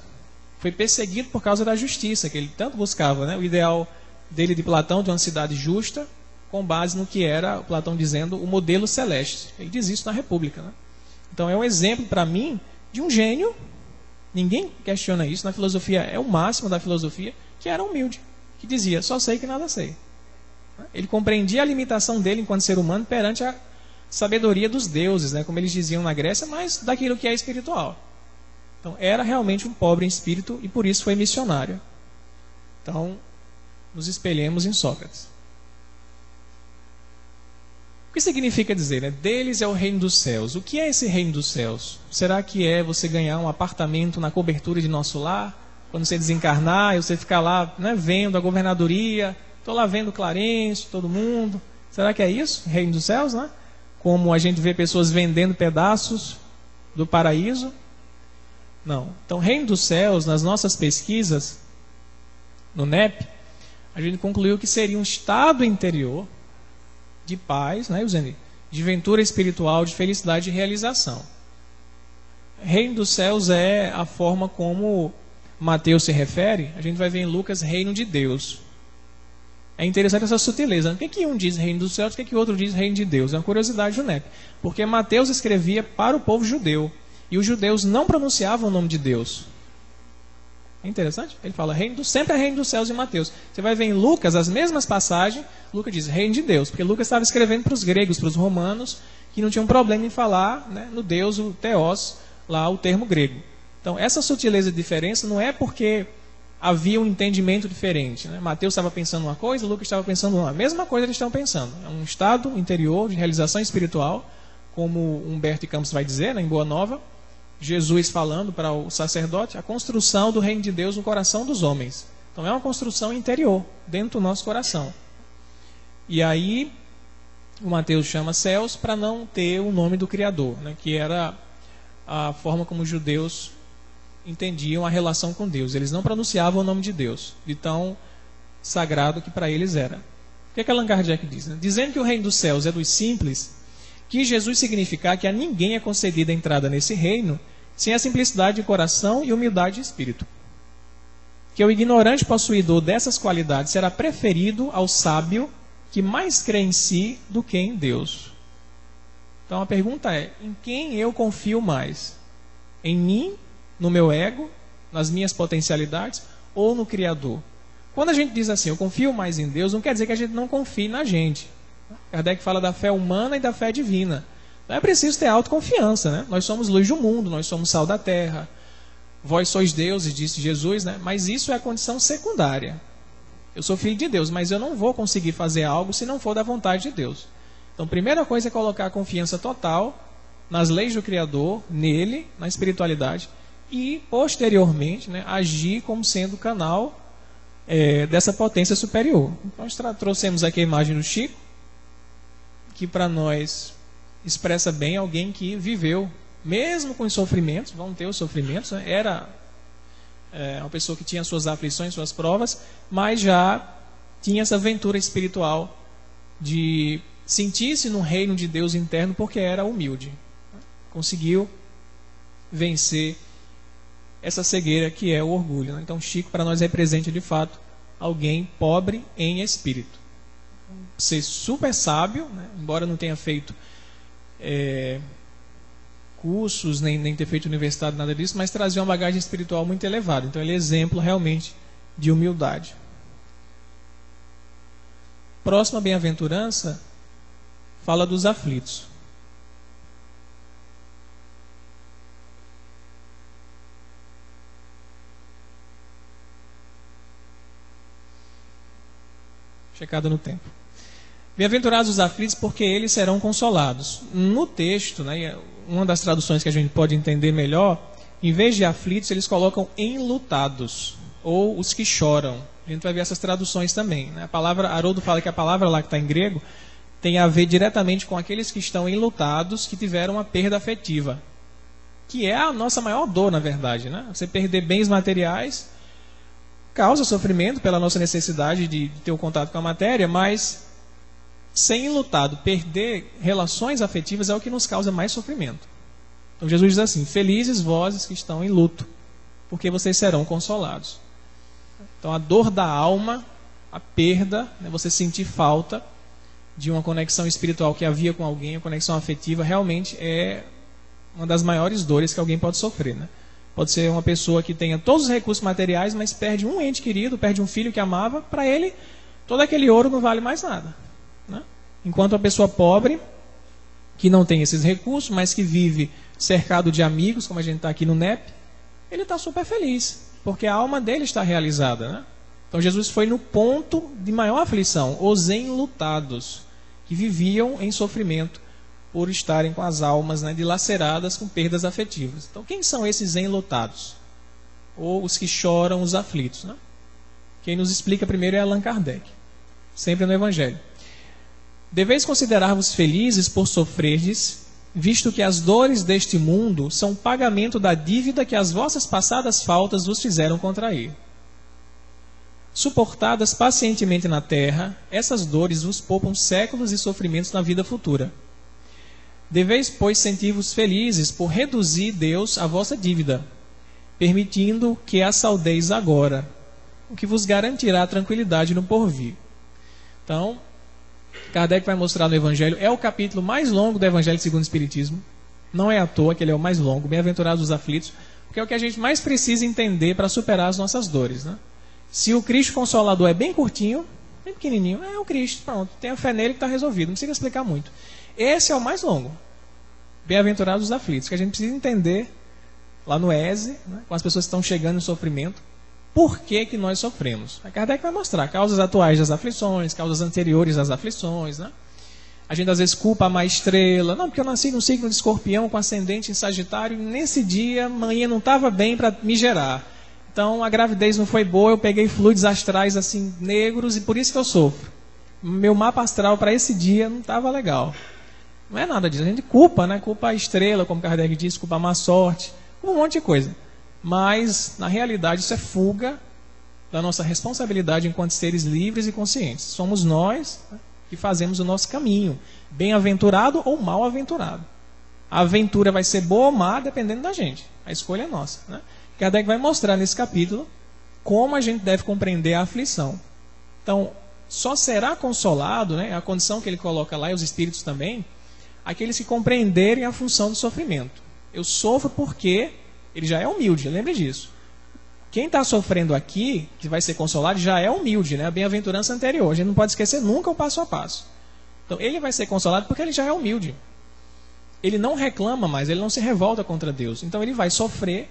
Foi perseguido por causa da justiça, que ele tanto buscava, né? O ideal dele de Platão, de uma cidade justa, com base no que era, Platão dizendo, o modelo celeste. Ele diz isso na República, né? Então é um exemplo para mim de um gênio, ninguém questiona isso, na filosofia é o máximo da filosofia, que era humilde, que dizia, só sei que nada sei. Ele compreendia a limitação dele enquanto ser humano perante a sabedoria dos deuses, né? Como eles diziam na Grécia, mas daquilo que é espiritual. Então, era realmente um pobre em espírito e por isso foi missionário. Então, nos espelhemos em Sócrates. O que significa dizer, né? Deles é o reino dos céus. O que é esse reino dos céus? Será que é você ganhar um apartamento na cobertura de nosso lar? Quando você desencarnar e você ficar lá, né, vendo a governadoria, estou lá vendo Clarence, todo mundo. Será que é isso? Reino dos céus, né? Como a gente vê pessoas vendendo pedaços do paraíso. Não. Então, reino dos céus, nas nossas pesquisas, no NEP, a gente concluiu que seria um estado interior de paz, né, Eusênio? De ventura espiritual, de felicidade e realização. Reino dos céus é a forma como Mateus se refere, a gente vai ver em Lucas, reino de Deus. É interessante essa sutileza. O que um diz reino dos céus, o que o outro diz reino de Deus? É uma curiosidade do NEP. Porque Mateus escrevia para o povo judeu. E os judeus não pronunciavam o nome de Deus. É interessante? Ele fala, sempre é reino dos céus em Mateus. Você vai ver em Lucas, as mesmas passagens, Lucas diz reino de Deus. Porque Lucas estava escrevendo para os gregos, para os romanos, que não tinham problema em falar, né, no Deus, o Theos, lá o termo grego. Então, essa sutileza de diferença não é porque havia um entendimento diferente, né? Mateus estava pensando uma coisa, Lucas estava pensando uma. A mesma coisa eles estão pensando. É um estado interior de realização espiritual, como Humberto de Campos vai dizer, né, em Boa Nova, Jesus falando para o sacerdote, a construção do reino de Deus no coração dos homens. Então é uma construção interior, dentro do nosso coração. E aí, o Mateus chama céus para não ter o nome do Criador, né, que era a forma como os judeus entendiam a relação com Deus. Eles não pronunciavam o nome de Deus, de tão sagrado que para eles era. O que é que Allan Kardec diz? Né? Dizendo que o reino dos céus é dos simples, quis Jesus significar que a ninguém é concedida a entrada nesse reino sem a simplicidade de coração e humildade de espírito. Que o ignorante possuidor dessas qualidades será preferido ao sábio que mais crê em si do que em Deus. Então a pergunta é, em quem eu confio mais? Em mim, no meu ego, nas minhas potencialidades ou no Criador? Quando a gente diz assim, eu confio mais em Deus, não quer dizer que a gente não confie na gente. Kardec fala da fé humana e da fé divina. Então é preciso ter autoconfiança, né? Nós somos luz do mundo, nós somos sal da terra. Vós sois deuses, disse Jesus, né? Mas isso é a condição secundária. Eu sou filho de Deus, mas eu não vou conseguir fazer algo se não for da vontade de Deus. Então, a primeira coisa é colocar a confiança total nas leis do Criador, nele, na espiritualidade, e, posteriormente, né, agir como sendo canal dessa potência superior. Então, nós trouxemos aqui a imagem do Chico, que para nós expressa bem alguém que viveu, mesmo com os sofrimentos, vão ter os sofrimentos, né, era uma pessoa que tinha suas aflições, suas provas, mas já tinha essa aventura espiritual de sentir-se no reino de Deus interno porque era humilde. Conseguiu vencer essa cegueira que é o orgulho. Então Chico para nós representa de fato alguém pobre em espírito. Ser super sábio, né? Embora não tenha feito cursos, nem ter feito universidade, nada disso, mas trazia uma bagagem espiritual muito elevada. Então ele é exemplo realmente de humildade. Próxima bem-aventurança fala dos aflitos. Checada no tempo. Bem-aventurados os aflitos, porque eles serão consolados. No texto, né, uma das traduções que a gente pode entender melhor, em vez de aflitos, eles colocam enlutados, ou os que choram. A gente vai ver essas traduções também. Né? A palavra, Haroldo fala que a palavra lá que está em grego tem a ver diretamente com aqueles que estão enlutados, que tiveram uma perda afetiva, que é a nossa maior dor, na verdade. Né? Você perder bens materiais causa sofrimento pela nossa necessidade de ter o contato com a matéria, mas ser enlutado, perder relações afetivas é o que nos causa mais sofrimento. Então Jesus diz assim, felizes vós que estão em luto, porque vocês serão consolados. Então a dor da alma, a perda, né, você sentir falta de uma conexão espiritual que havia com alguém, a conexão afetiva, realmente é uma das maiores dores que alguém pode sofrer. Né? Pode ser uma pessoa que tenha todos os recursos materiais, mas perde um ente querido, perde um filho que amava, para ele todo aquele ouro não vale mais nada. Né? Enquanto a pessoa pobre, que não tem esses recursos, mas que vive cercado de amigos, como a gente está aqui no NEP, ele está super feliz, porque a alma dele está realizada. Né? Então Jesus foi no ponto de maior aflição, os enlutados, que viviam em sofrimento por estarem com as almas, né, dilaceradas com perdas afetivas. Então quem são esses enlutados? Ou os que choram, os aflitos? Né? Quem nos explica primeiro é Allan Kardec, sempre no Evangelho. Deveis considerar-vos felizes por sofrerdes, visto que as dores deste mundo são pagamento da dívida que as vossas passadas faltas vos fizeram contrair. Suportadas pacientemente na terra, essas dores vos poupam séculos de sofrimentos na vida futura. Deveis, pois, sentir-vos felizes por reduzir Deus a vossa dívida, permitindo que a saldeis agora, o que vos garantirá tranquilidade no porvir. Então, Kardec vai mostrar no Evangelho, é o capítulo mais longo do Evangelho segundo o Espiritismo. Não é à toa que ele é o mais longo, bem-aventurados os aflitos, porque é o que a gente mais precisa entender para superar as nossas dores. Né? Se o Cristo Consolador é bem curtinho, bem pequenininho, é o Cristo, pronto, tem a fé nele que está resolvido, não precisa explicar muito. Esse é o mais longo, bem-aventurados os aflitos, que a gente precisa entender lá no ESE, né, com as pessoas que estão chegando em sofrimento, por que nós sofremos. A Kardec vai mostrar causas atuais das aflições, causas anteriores às aflições. Né? A gente às vezes culpa a má estrela, não, porque eu nasci no signo de Escorpião com ascendente em Sagitário, e nesse dia a manhã não estava bem para me gerar. Então a gravidez não foi boa, eu peguei fluidos astrais assim negros e por isso que eu sofro. Meu mapa astral para esse dia não estava legal. Não é nada disso. A gente culpa, né? Culpa a estrela, como Kardec disse, culpa a má sorte, um monte de coisa. Mas, na realidade, isso é fuga da nossa responsabilidade enquanto seres livres e conscientes. Somos nós, né, que fazemos o nosso caminho, bem-aventurado ou mal-aventurado. A aventura vai ser boa ou má, dependendo da gente. A escolha é nossa, né? Kardec vai mostrar nesse capítulo como a gente deve compreender a aflição. Então, só será consolado, né, a condição que ele coloca lá, e os espíritos também, aqueles que compreenderem a função do sofrimento. Eu sofro porque ele já é humilde, lembre disso. Quem está sofrendo aqui, que vai ser consolado, já é humilde, né? A bem-aventurança anterior. A gente não pode esquecer nunca o passo a passo. Então, ele vai ser consolado porque ele já é humilde. Ele não reclama mais, ele não se revolta contra Deus. Então, ele vai sofrer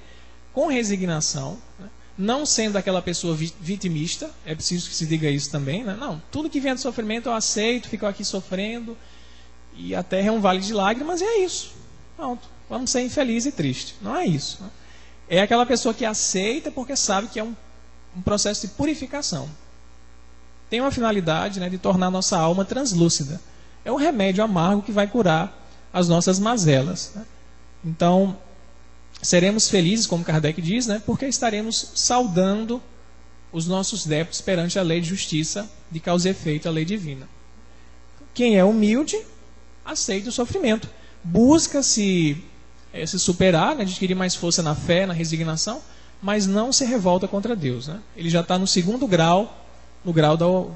com resignação, né? Não sendo aquela pessoa vitimista, é preciso que se diga isso também, né? Não, tudo que vem de sofrimento eu aceito, fico aqui sofrendo, e a terra é um vale de lágrimas, e é isso. Pronto, vamos ser infelizes e tristes. Não é isso, né? É aquela pessoa que aceita porque sabe que é um processo de purificação. Tem uma finalidade, né, de tornar a nossa alma translúcida. É um remédio amargo que vai curar as nossas mazelas, né? Então, seremos felizes, como Kardec diz, né, porque estaremos saudando os nossos débitos perante a lei de justiça, de causa e efeito, a lei divina. Quem é humilde, aceita o sofrimento. Busca se superar, né, adquirir mais força na fé, na resignação, mas não se revolta contra Deus, né? Ele já está no segundo grau, no grau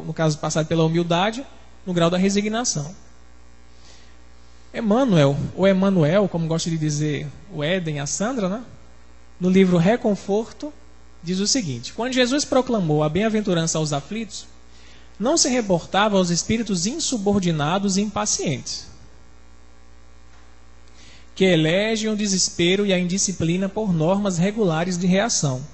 no caso passado pela humildade, no grau da resignação. Emmanuel, ou Emanuel, como gosta de dizer o Éden, a Sandra, né? No livro Reconforto, diz o seguinte: quando Jesus proclamou a bem-aventurança aos aflitos, não se reportava aos espíritos insubordinados e impacientes, que elegem o desespero e a indisciplina por normas regulares de reação.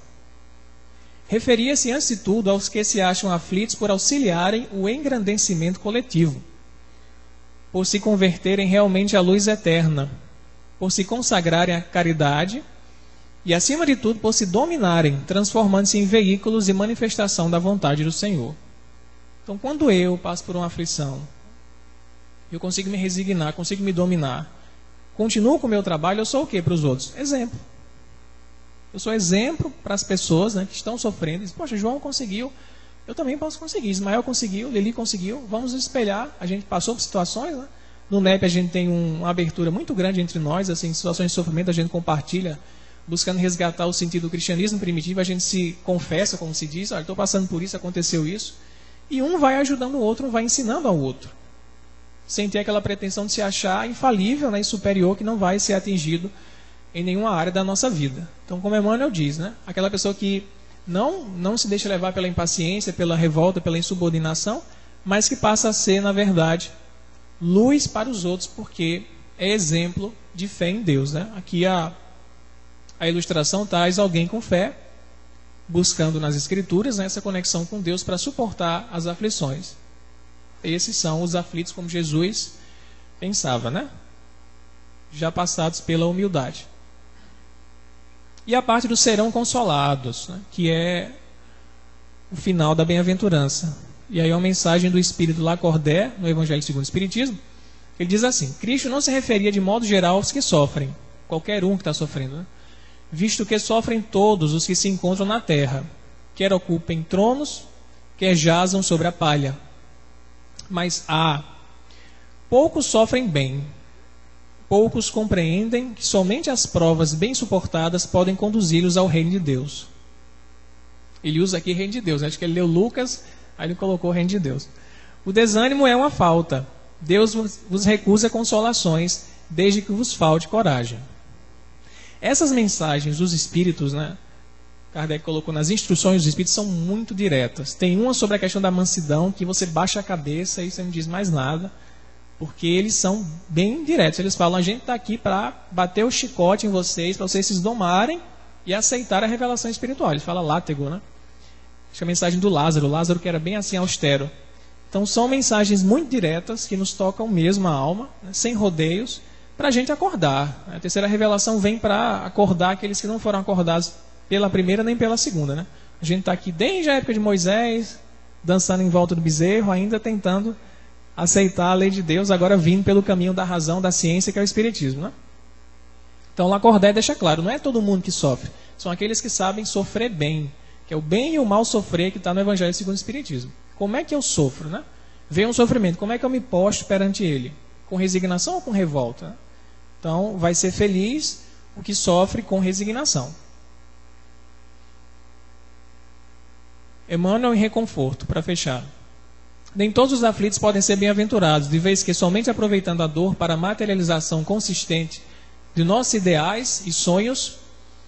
Referia-se, antes de tudo, aos que se acham aflitos por auxiliarem o engrandecimento coletivo, por se converterem realmente à luz eterna, por se consagrarem à caridade e, acima de tudo, por se dominarem, transformando-se em veículos e manifestação da vontade do Senhor. Então, quando eu passo por uma aflição, eu consigo me resignar, consigo me dominar, continuo com o meu trabalho, eu sou o quê para os outros? Exemplo. Eu sou exemplo para as pessoas, né, que estão sofrendo. Dizem, poxa, João conseguiu, eu também posso conseguir. Ismael conseguiu, Lili conseguiu, vamos espelhar. A gente passou por situações, né? No NEP a gente tem uma abertura muito grande entre nós, assim, situações de sofrimento a gente compartilha, buscando resgatar o sentido do cristianismo primitivo, a gente se confessa, como se diz, olha, estou passando por isso, aconteceu isso, e um vai ajudando o outro, um vai ensinando ao outro, sem ter aquela pretensão de se achar infalível, né, e superior, que não vai ser atingido em nenhuma área da nossa vida. Então, como Emmanuel diz, né, aquela pessoa que não se deixa levar pela impaciência, pela revolta, pela insubordinação, mas que passa a ser, na verdade, luz para os outros, porque é exemplo de fé em Deus, né? Aqui a ilustração traz alguém com fé, buscando nas Escrituras, né, essa conexão com Deus para suportar as aflições. Esses são os aflitos como Jesus pensava, né? Já passados pela humildade. E a parte do serão consolados, né, que é o final da bem-aventurança. E aí é uma mensagem do Espírito Lacordaire, no Evangelho segundo o Espiritismo. Ele diz assim: Cristo não se referia de modo geral aos que sofrem, qualquer um que está sofrendo, né? Visto que sofrem todos os que se encontram na terra, quer ocupem tronos, quer jazam sobre a palha. Mas poucos sofrem bem, poucos compreendem que somente as provas bem suportadas podem conduzi-los ao reino de Deus. Ele usa aqui reino de Deus, né? Acho que ele leu Lucas, aí ele colocou o reino de Deus. O desânimo é uma falta. Deus vos recusa consolações, desde que vos falte coragem. Essas mensagens dos Espíritos, né, Kardec colocou nas instruções dos Espíritos, são muito diretas. Tem uma sobre a questão da mansidão, que você baixa a cabeça e você não diz mais nada, porque eles são bem diretos. Eles falam, a gente está aqui para bater o chicote em vocês, para vocês se domarem e aceitar a revelação espiritual. Ele fala látego, né? Acho que a mensagem do Lázaro que era bem assim austero. Então são mensagens muito diretas que nos tocam mesmo a alma, né, sem rodeios, para a gente acordar. A terceira revelação vem para acordar aqueles que não foram acordados pela primeira nem pela segunda, né? A gente está aqui desde a época de Moisés, dançando em volta do bezerro, ainda tentando aceitar a lei de Deus, agora vindo pelo caminho da razão, da ciência, que é o Espiritismo. Né? Então, Lacordaire deixa claro, não é todo mundo que sofre, são aqueles que sabem sofrer bem, que é o bem e o mal sofrer que está no Evangelho segundo o Espiritismo. Como é que eu sofro? Né? Vem um sofrimento, como é que eu me posto perante ele? Com resignação ou com revolta? Né? Então, vai ser feliz o que sofre com resignação. Emmanuel em reconforto, para fechar. Nem todos os aflitos podem ser bem-aventurados, de vez que somente aproveitando a dor para a materialização consistente de nossos ideais e sonhos,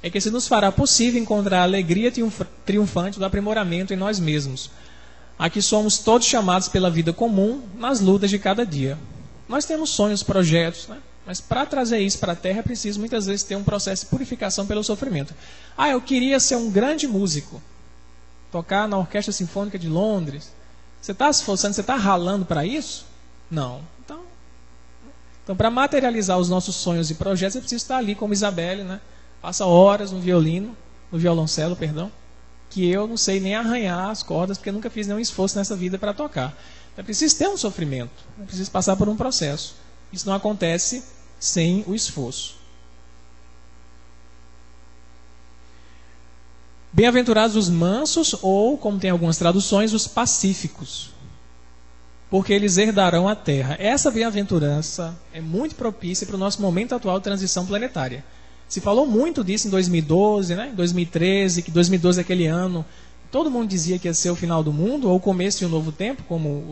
é que se nos fará possível encontrar a alegria triunfante do aprimoramento em nós mesmos, a que somos todos chamados pela vida comum nas lutas de cada dia. Nós temos sonhos, projetos, né? Mas para trazer isso para a Terra é preciso muitas vezes ter um processo de purificação pelo sofrimento. Eu queria ser um grande músico, tocar na Orquestra Sinfônica de Londres. Você está se esforçando, você está ralando para isso? Não. Então para materializar os nossos sonhos e projetos, é preciso estar ali como Isabelle, né? Passa horas no violoncelo, que eu não sei nem arranhar as cordas, porque eu nunca fiz nenhum esforço nessa vida para tocar. É preciso ter um sofrimento, é preciso passar por um processo. Isso não acontece sem o esforço. Bem-aventurados os mansos, ou, como tem algumas traduções, os pacíficos, porque eles herdarão a terra. Essa bem-aventurança é muito propícia para o nosso momento atual de transição planetária. Se falou muito disso em 2012, né? Em 2013, que 2012 é aquele ano. Todo mundo dizia que ia ser o final do mundo, ou o começo de um novo tempo, como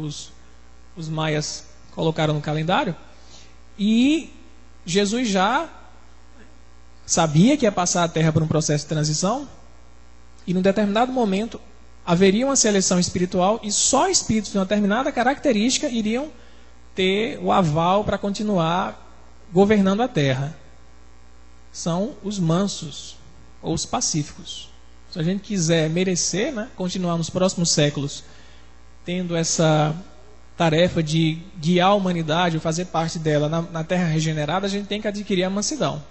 os maias colocaram no calendário. E Jesus já sabia que ia passar a Terra por um processo de transição, e num determinado momento haveria uma seleção espiritual, e só espíritos de uma determinada característica iriam ter o aval para continuar governando a Terra. São os mansos, ou os pacíficos. Se a gente quiser merecer, né, continuar nos próximos séculos tendo essa tarefa de guiar a humanidade, ou fazer parte dela na Terra regenerada, a gente tem que adquirir a mansidão.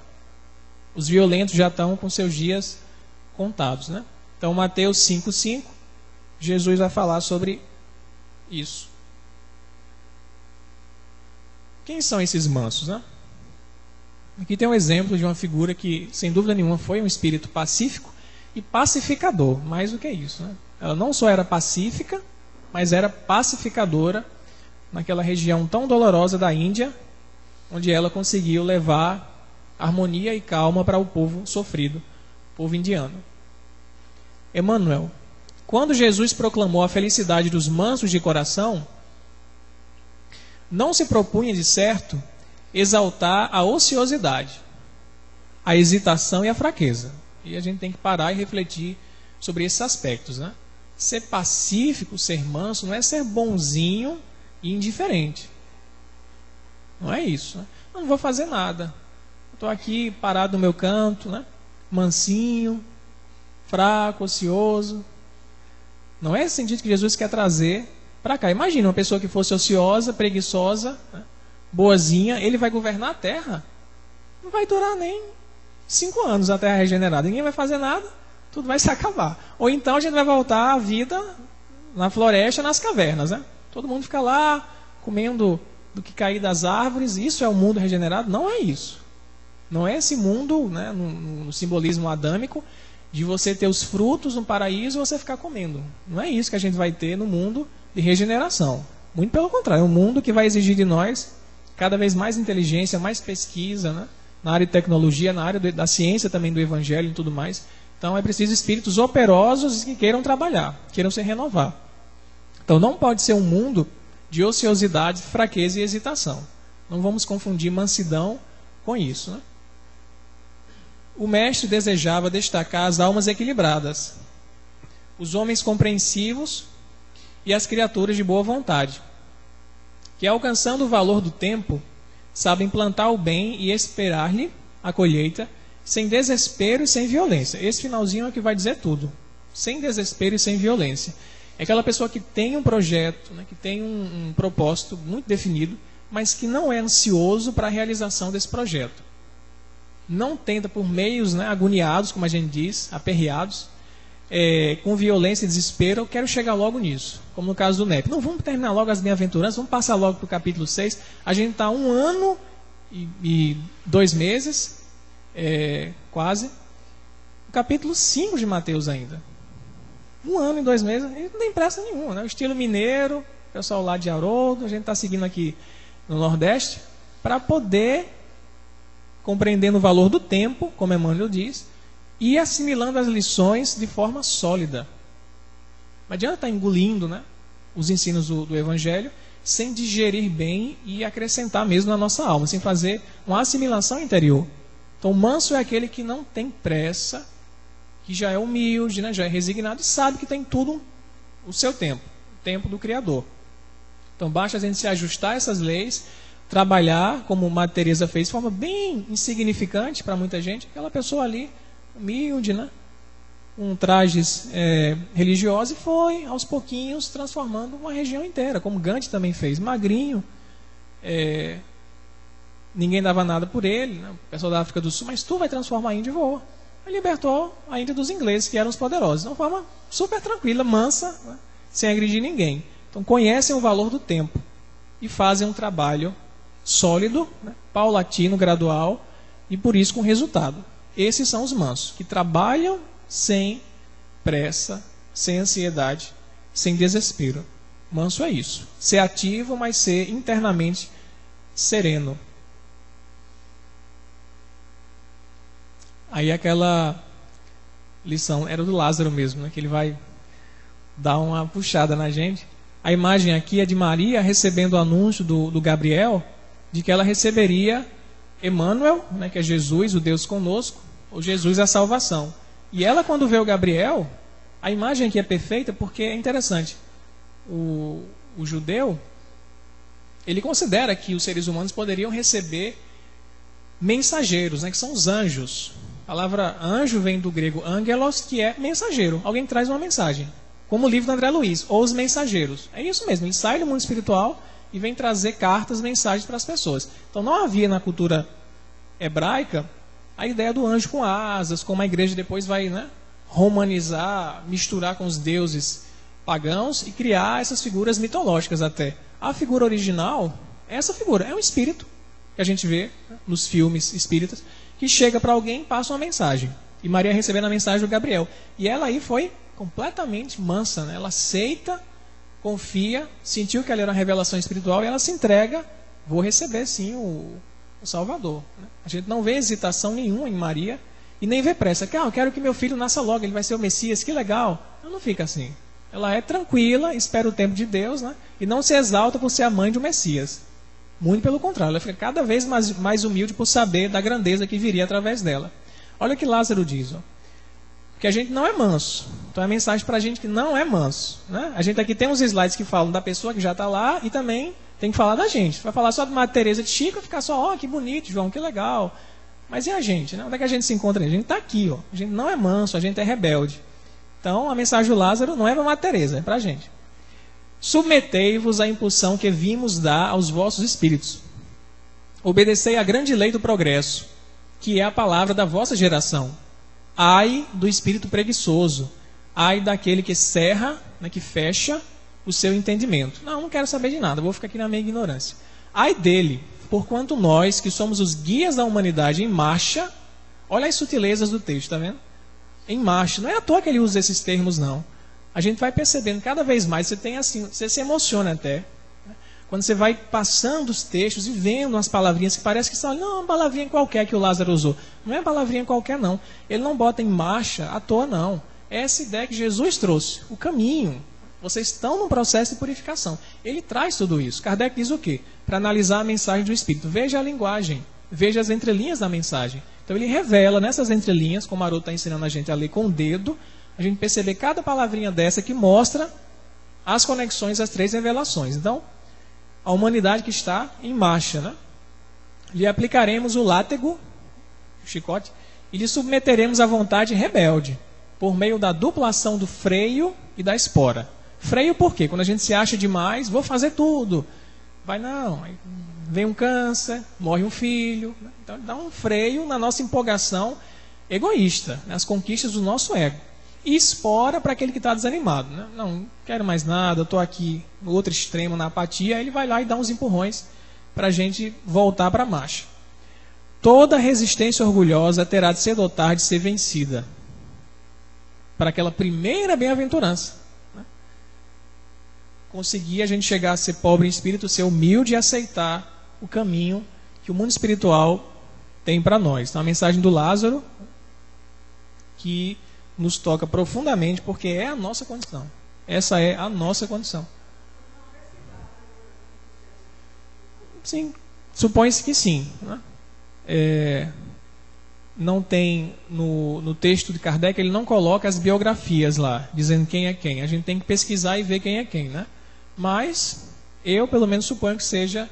Os violentos já estão com seus dias contados. Né? Então, Mateus 5,5, Jesus vai falar sobre isso. Quem são esses mansos? Né? Aqui tem um exemplo de uma figura que, sem dúvida nenhuma, foi um espírito pacífico e pacificador, mais do que isso. Né? Ela não só era pacífica, mas era pacificadora naquela região tão dolorosa da Índia, onde ela conseguiu levar harmonia e calma para o povo sofrido, o povo indiano. Emmanuel, quando Jesus proclamou a felicidade dos mansos de coração, não se propunha, de certo, exaltar a ociosidade, a hesitação e a fraqueza. E a gente tem que parar e refletir sobre esses aspectos. Né? Ser pacífico, ser manso, não é ser bonzinho e indiferente. Não é isso. Né? Eu não vou fazer nada. Estou aqui parado no meu canto, né? Mansinho, fraco, ocioso. Não é esse sentido que Jesus quer trazer para cá. Imagina uma pessoa que fosse ociosa, preguiçosa, né? Boazinha, ele vai governar a Terra. Não vai durar nem 5 anos a Terra regenerada. Ninguém vai fazer nada, tudo vai se acabar. Ou então a gente vai voltar à vida na floresta, nas cavernas. Né? Todo mundo fica lá comendo do que cair das árvores. Isso é o mundo regenerado? Não é isso. Não é esse mundo, né, no simbolismo adâmico, de você ter os frutos no paraíso e você ficar comendo. Não é isso que a gente vai ter no mundo de regeneração. Muito pelo contrário, é um mundo que vai exigir de nós cada vez mais inteligência, mais pesquisa, né? Na área de tecnologia, na área da ciência também, do evangelho e tudo mais. Então é preciso espíritos operosos que queiram trabalhar, queiram se renovar. Então não pode ser um mundo de ociosidade, fraqueza e hesitação. Não vamos confundir mansidão com isso. Né? O mestre desejava destacar as almas equilibradas, os homens compreensivos e as criaturas de boa vontade, que alcançando o valor do tempo, sabem plantar o bem e esperar-lhe a colheita, sem desespero e sem violência. Esse finalzinho é o que vai dizer tudo. Sem desespero e sem violência. É aquela pessoa que tem um projeto, né, que tem um propósito muito definido, mas que não é ansioso para a realização desse projeto. Não tenta por meios, né, agoniados, como a gente diz, aperreados, com violência e desespero, eu quero chegar logo nisso, como no caso do NEP. Não, vamos terminar logo as bem-aventuranças, vamos passar logo para o capítulo 6. A gente está 1 ano e 2 meses, quase, no capítulo 5 de Mateus ainda. 1 ano e 2 meses, não tem pressa nenhuma, né? O estilo mineiro, o pessoal lá de Haroldo, a gente está seguindo aqui no Nordeste, para poder, compreendendo o valor do tempo, como Emmanuel diz, e assimilando as lições de forma sólida. Não adianta estar engolindo, né, os ensinos do Evangelho sem digerir bem e acrescentar mesmo na nossa alma, sem fazer uma assimilação interior. Então, manso é aquele que não tem pressa, que já é humilde, né, já é resignado e sabe que tem tudo o seu tempo, o tempo do Criador. Então, basta a gente se ajustar a essas leis, trabalhar, como Madre Teresa fez, de forma bem insignificante para muita gente, aquela pessoa ali, humilde, né? Com trajes religiosos, e foi, aos pouquinhos, transformando uma região inteira, como Gandhi também fez, magrinho, ninguém dava nada por ele, né? O pessoal da África do Sul, mas tu vai transformar a Índia, vou. Ele libertou a Índia dos ingleses, que eram os poderosos, de uma forma super tranquila, mansa, né? Sem agredir ninguém. Então, conhecem o valor do tempo e fazem um trabalho sólido, né? Paulatino, gradual, e por isso com resultado. Esses são os mansos, que trabalham sem pressa, sem ansiedade, sem desespero. Manso é isso. Ser ativo, mas ser internamente sereno. Aí aquela lição, era do Lázaro mesmo, né, que ele vai dar uma puxada na gente. A imagem aqui é de Maria recebendo o anúncio do Gabriel, de que ela receberia Emmanuel, né, que é Jesus, o Deus conosco, ou Jesus é a salvação. E ela, quando vê o Gabriel, a imagem aqui é perfeita porque é interessante. O judeu, ele considera que os seres humanos poderiam receber mensageiros, né, que são os anjos. A palavra anjo vem do grego angelos, que é mensageiro. Alguém traz uma mensagem. Como o livro do André Luiz, ou os mensageiros. É isso mesmo, ele sai do mundo espiritual e vem trazer cartas, mensagens para as pessoas. Então não havia na cultura hebraica a ideia do anjo com asas, como a igreja depois vai, né, romanizar, misturar com os deuses pagãos e criar essas figuras mitológicas até. A figura original, essa figura, é um espírito que a gente vê, né, nos filmes espíritas, que chega para alguém e passa uma mensagem. E Maria recebendo a mensagem do Gabriel. E ela aí foi completamente mansa, né? Ela aceita, confia, sentiu que ela era uma revelação espiritual e ela se entrega, vou receber sim o Salvador. Né? A gente não vê hesitação nenhuma em Maria e nem vê pressa. Eu quero que meu filho nasça logo, ele vai ser o Messias, que legal. Ela não fica assim. Ela é tranquila, espera o tempo de Deus, né? E não se exalta por ser a mãe de um Messias. Muito pelo contrário, ela fica cada vez mais humilde por saber da grandeza que viria através dela. Olha o que Lázaro diz, ó. Que a gente não é manso. Então é a mensagem para a gente que não é manso. Né? A gente aqui tem uns slides que falam da pessoa que já está lá e também tem que falar da gente. Vai falar só de Madre Teresa de Chico e ficar só, ó, que bonito, João, que legal. Mas e a gente? Né? Onde é que a gente se encontra? A gente está aqui, ó. A gente não é manso, a gente é rebelde. Então a mensagem do Lázaro não é para Madre Teresa, é para a gente. Submetei-vos à impulsão que vimos dar aos vossos espíritos. Obedecei à grande lei do progresso, que é a palavra da vossa geração. Ai do espírito preguiçoso, ai daquele que cerra, né, que fecha o seu entendimento. Não quero saber de nada, vou ficar aqui na minha ignorância. Ai dele, porquanto nós, que somos os guias da humanidade em marcha, olha as sutilezas do texto, está vendo? Em marcha, não é à toa que ele usa esses termos, não. A gente vai percebendo cada vez mais, você tem assim, você se emociona até, né? Quando você vai passando os textos e vendo umas palavrinhas que parece que são, não, uma palavrinha qualquer que o Lázaro usou. Não é uma palavrinha qualquer, não. Ele não bota em marcha à toa, não. É essa ideia que Jesus trouxe, o caminho. Vocês estão num processo de purificação. Ele traz tudo isso. Kardec diz o quê? Para analisar a mensagem do Espírito. Veja a linguagem, veja as entrelinhas da mensagem. Então ele revela nessas entrelinhas, como o Haroldo está ensinando a gente a ler com o dedo, a gente perceber cada palavrinha dessa que mostra as conexões às 3 revelações. Então, a humanidade que está em marcha, né? Lhe aplicaremos o látego, o chicote, e lhe submeteremos à vontade rebelde, por meio da dupla ação do freio e da espora. Freio por quê? Quando a gente se acha demais, vou fazer tudo. Vai não, aí vem um câncer, morre um filho. Né? Então dá um freio na nossa empolgação egoísta, nas conquistas do nosso ego. e espora para aquele que está desanimado. Né? Não quero mais nada, eu estou aqui no outro extremo, na apatia. Ele vai lá e dá uns empurrões para a gente voltar para a marcha. Toda resistência orgulhosa terá de cedo ou tarde ser vencida. Para aquela primeira bem-aventurança. Né? Conseguir a gente chegar a ser pobre em espírito, ser humilde e aceitar o caminho que o mundo espiritual tem para nós. Então a mensagem do Lázaro, que nos toca profundamente, porque é a nossa condição. Essa é a nossa condição. Sim, supõe-se que sim. Né? Não tem, no texto de Kardec, ele não coloca as biografias lá, dizendo quem é quem. A gente tem que pesquisar e ver quem é quem. Né? Mas, eu pelo menos suponho que seja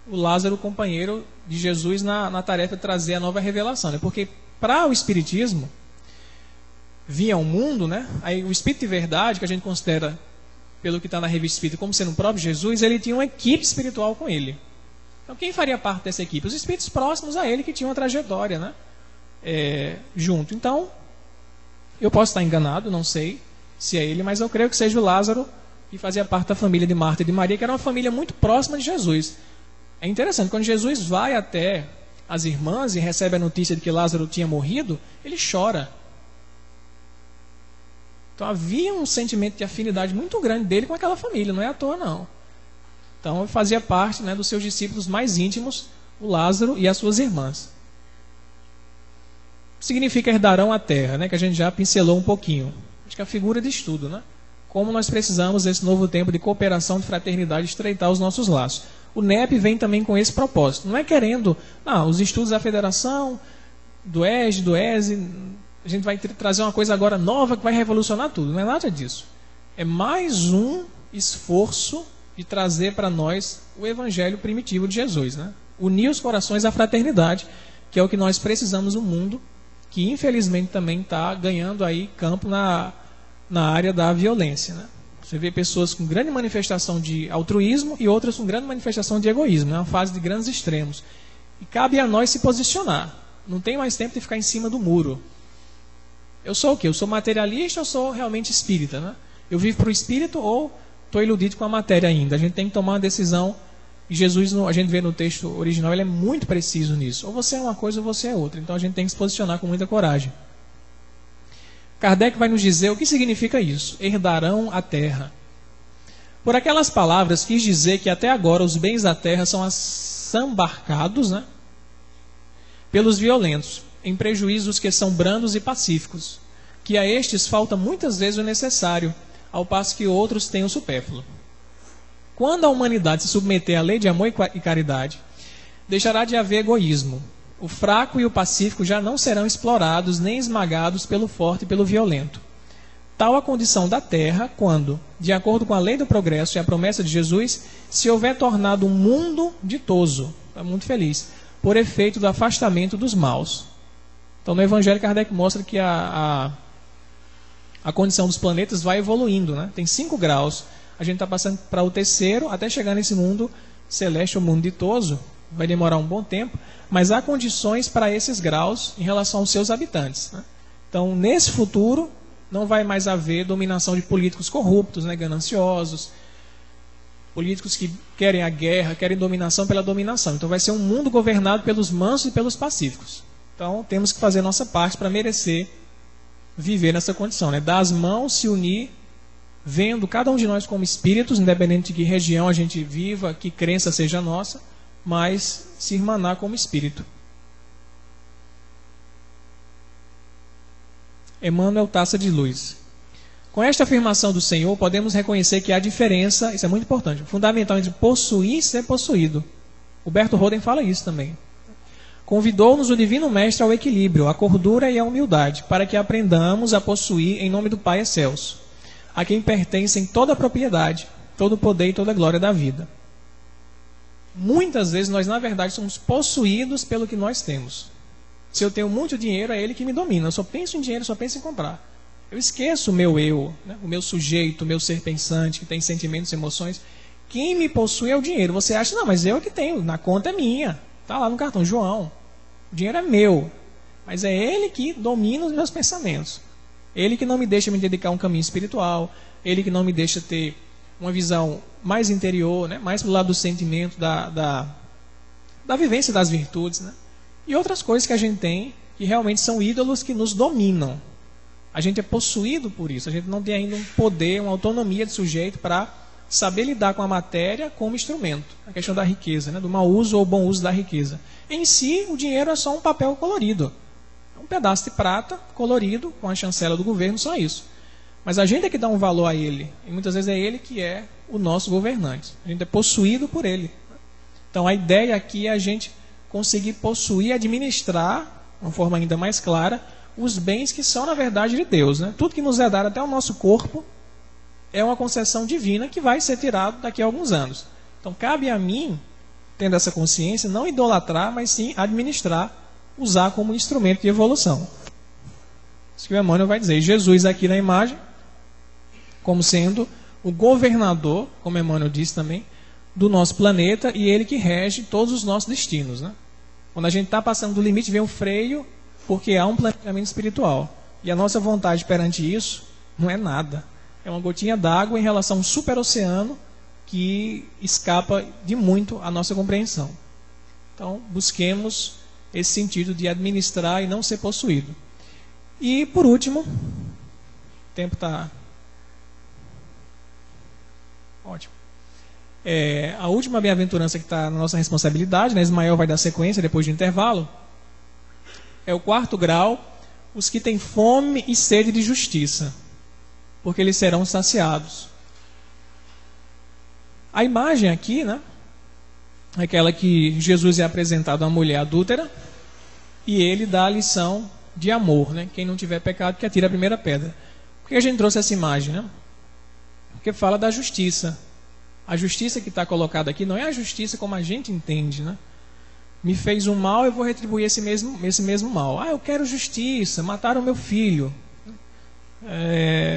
o Lázaro, o companheiro de Jesus, na tarefa de trazer a nova revelação. Né? Porque, para o Espiritismo, vinha ao mundo, né? Aí o Espírito de Verdade, que a gente considera, pelo que está na Revista Espírita, como sendo o próprio Jesus, ele tinha uma equipe espiritual com ele. Então, quem faria parte dessa equipe? Os espíritos próximos a ele, que tinham uma trajetória, né? Junto. Então, eu posso estar enganado, não sei se é ele, mas eu creio que seja o Lázaro, que fazia parte da família de Marta e de Maria, que era uma família muito próxima de Jesus. É interessante, quando Jesus vai até as irmãs e recebe a notícia de que Lázaro tinha morrido, ele chora. Então havia um sentimento de afinidade muito grande dele com aquela família, não é à toa não. Então ele fazia parte, né, dos seus discípulos mais íntimos, o Lázaro e as suas irmãs. Significa herdarão a terra, né, que a gente já pincelou um pouquinho. Acho que é a figura de estudo, né? Como nós precisamos desse novo tempo de cooperação, de fraternidade, estreitar os nossos laços. O NEP vem também com esse propósito. Não é querendo, os estudos da federação, do ESG, do ESE, a gente vai trazer uma coisa agora nova que vai revolucionar tudo. Não é nada disso. É mais um esforço de trazer para nós o evangelho primitivo de Jesus. Né? Unir os corações à fraternidade, que é o que nós precisamos no mundo, que infelizmente também está ganhando aí campo na área da violência. Né? Você vê pessoas com grande manifestação de altruísmo e outras com grande manifestação de egoísmo. É uma fase de grandes extremos. E cabe a nós se posicionar. Não tem mais tempo de ficar em cima do muro. Eu sou o quê? Eu sou materialista ou sou realmente espírita? Né? Eu vivo para o espírito ou estou iludido com a matéria ainda? A gente tem que tomar uma decisão. E Jesus, a gente vê no texto original, ele é muito preciso nisso. Ou você é uma coisa ou você é outra. Então a gente tem que se posicionar com muita coragem. Kardec vai nos dizer o que significa isso. Herdarão a terra. Por aquelas palavras, quis dizer que até agora os bens da terra são assambarcados, né, pelos violentos, em prejuízo dos que são brandos e pacíficos, que a estes falta muitas vezes o necessário, ao passo que outros têm o supérfluo. Quando a humanidade se submeter à lei de amor e caridade, deixará de haver egoísmo. O fraco e o pacífico já não serão explorados nem esmagados pelo forte e pelo violento. Tal a condição da terra quando, de acordo com a lei do progresso e a promessa de Jesus, se houver tornado um mundo ditoso, muito feliz, por efeito do afastamento dos maus. Então no Evangelho Kardec mostra que a condição dos planetas vai evoluindo. Né? Tem 5 graus. A gente está passando para o 3º até chegar nesse mundo celeste, o mundo ditoso. Vai demorar um bom tempo, mas há condições para esses graus em relação aos seus habitantes. Né? Então, nesse futuro, não vai mais haver dominação de políticos corruptos, né, gananciosos, políticos que querem a guerra, querem dominação pela dominação. Então, vai ser um mundo governado pelos mansos e pelos pacíficos. Então, temos que fazer nossa parte para merecer viver nessa condição. Né? Dar as mãos, se unir, vendo cada um de nós como espíritos, independente de que região a gente viva, que crença seja nossa, mas se irmanar como espírito. Emmanuel Taça de Luz. Com esta afirmação do Senhor, podemos reconhecer que há diferença, isso é muito importante, fundamental entre possuir e ser possuído. Huberto Roden fala isso também. Convidou-nos o Divino Mestre ao equilíbrio, à cordura e à humildade, para que aprendamos a possuir em nome do Pai Excelso, a quem pertencem toda a propriedade, todo o poder e toda a glória da vida. Muitas vezes nós, na verdade, somos possuídos pelo que nós temos. Se eu tenho muito dinheiro, é ele que me domina. Eu só penso em dinheiro, só penso em comprar. Eu esqueço o meu eu, né? O meu sujeito, o meu ser pensante, que tem sentimentos e emoções. Quem me possui é o dinheiro. Você acha, não, mas eu que tenho, na conta é minha. Está lá no cartão, João. O dinheiro é meu. Mas é ele que domina os meus pensamentos. Ele que não me deixa me dedicar a um caminho espiritual, Ele que não me deixa ter uma visão mais interior, né? Mais pro lado do sentimento, da vivência das virtudes, né? E outras coisas que a gente tem que realmente são ídolos que nos dominam. A gente é possuído por isso, a gente não tem ainda um poder, uma autonomia de sujeito para saber lidar com a matéria como instrumento. A questão da riqueza, né? Do mau uso ou bom uso da riqueza. Em si, o dinheiro é só um papel colorido. Um pedaço de prata colorido com a chancela do governo, só isso. Mas a gente é que dá um valor a ele. E muitas vezes é ele que é o nosso governante. A gente é possuído por ele. Então a ideia aqui é a gente conseguir possuir, administrar, de uma forma ainda mais clara, os bens que são na verdade de Deus, né? Tudo que nos é dado, até o nosso corpo, é uma concessão divina que vai ser tirado daqui a alguns anos. Então cabe a mim, tendo essa consciência, não idolatrar, mas sim administrar, usar como instrumento de evolução. Isso que o Emmanuel vai dizer. Jesus aqui na imagem, como sendo o governador, como Emmanuel disse também, do nosso planeta, e ele que rege todos os nossos destinos, né? Quando a gente está passando do limite, vem um freio, porque há um planejamento espiritual. E a nossa vontade perante isso não é nada. É uma gotinha d'água em relação a um superoceano que escapa de muito à nossa compreensão. Então, busquemos esse sentido de administrar e não ser possuído. E, por último, o tempo está ótimo. A última bem-aventurança que está na nossa responsabilidade, né? Ismael vai dar sequência depois de intervalo, é o 4º grau, os que têm fome e sede de justiça, porque eles serão saciados. A imagem aqui, né, é aquela que Jesus é apresentado a uma mulher adúltera e ele dá a lição de amor, né? Quem não tiver pecado, que atire a primeira pedra. Por que a gente trouxe essa imagem, né? Porque fala da justiça. A justiça que está colocada aqui não é a justiça como a gente entende, né? Me fez um mal, eu vou retribuir esse mesmo mal. Eu quero justiça, mataram meu filho.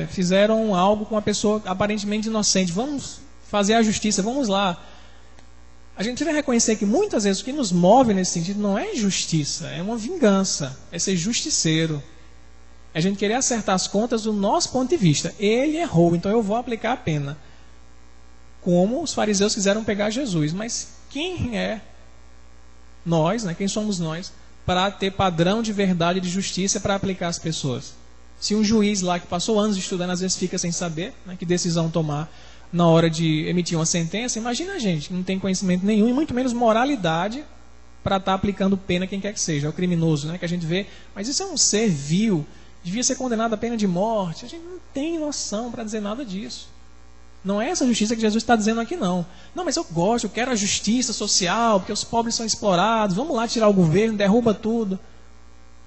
Fizeram algo com uma pessoa aparentemente inocente. Vamos fazer a justiça, vamos lá. A gente deve reconhecer que muitas vezes o que nos move nesse sentido não é justiça, é uma vingança, é ser justiceiro. É a gente querer acertar as contas do nosso ponto de vista. Ele errou, então eu vou aplicar a pena. Como os fariseus quiseram pegar Jesus. Mas quem é nós, né? Quem somos nós, para ter padrão de verdade e de justiça para aplicar às pessoas? Se um juiz lá que passou anos estudando, às vezes fica sem saber, né, que decisão tomar na hora de emitir uma sentença, imagina a gente que não tem conhecimento nenhum e muito menos moralidade para estar aplicando pena quem quer que seja. É o criminoso, né, que a gente vê, mas isso é um ser vil, devia ser condenado à pena de morte. A gente não tem noção para dizer nada disso. Não é essa justiça que Jesus está dizendo aqui, não. Não, mas eu gosto, eu quero a justiça social, porque os pobres são explorados, vamos lá tirar o governo, derruba tudo.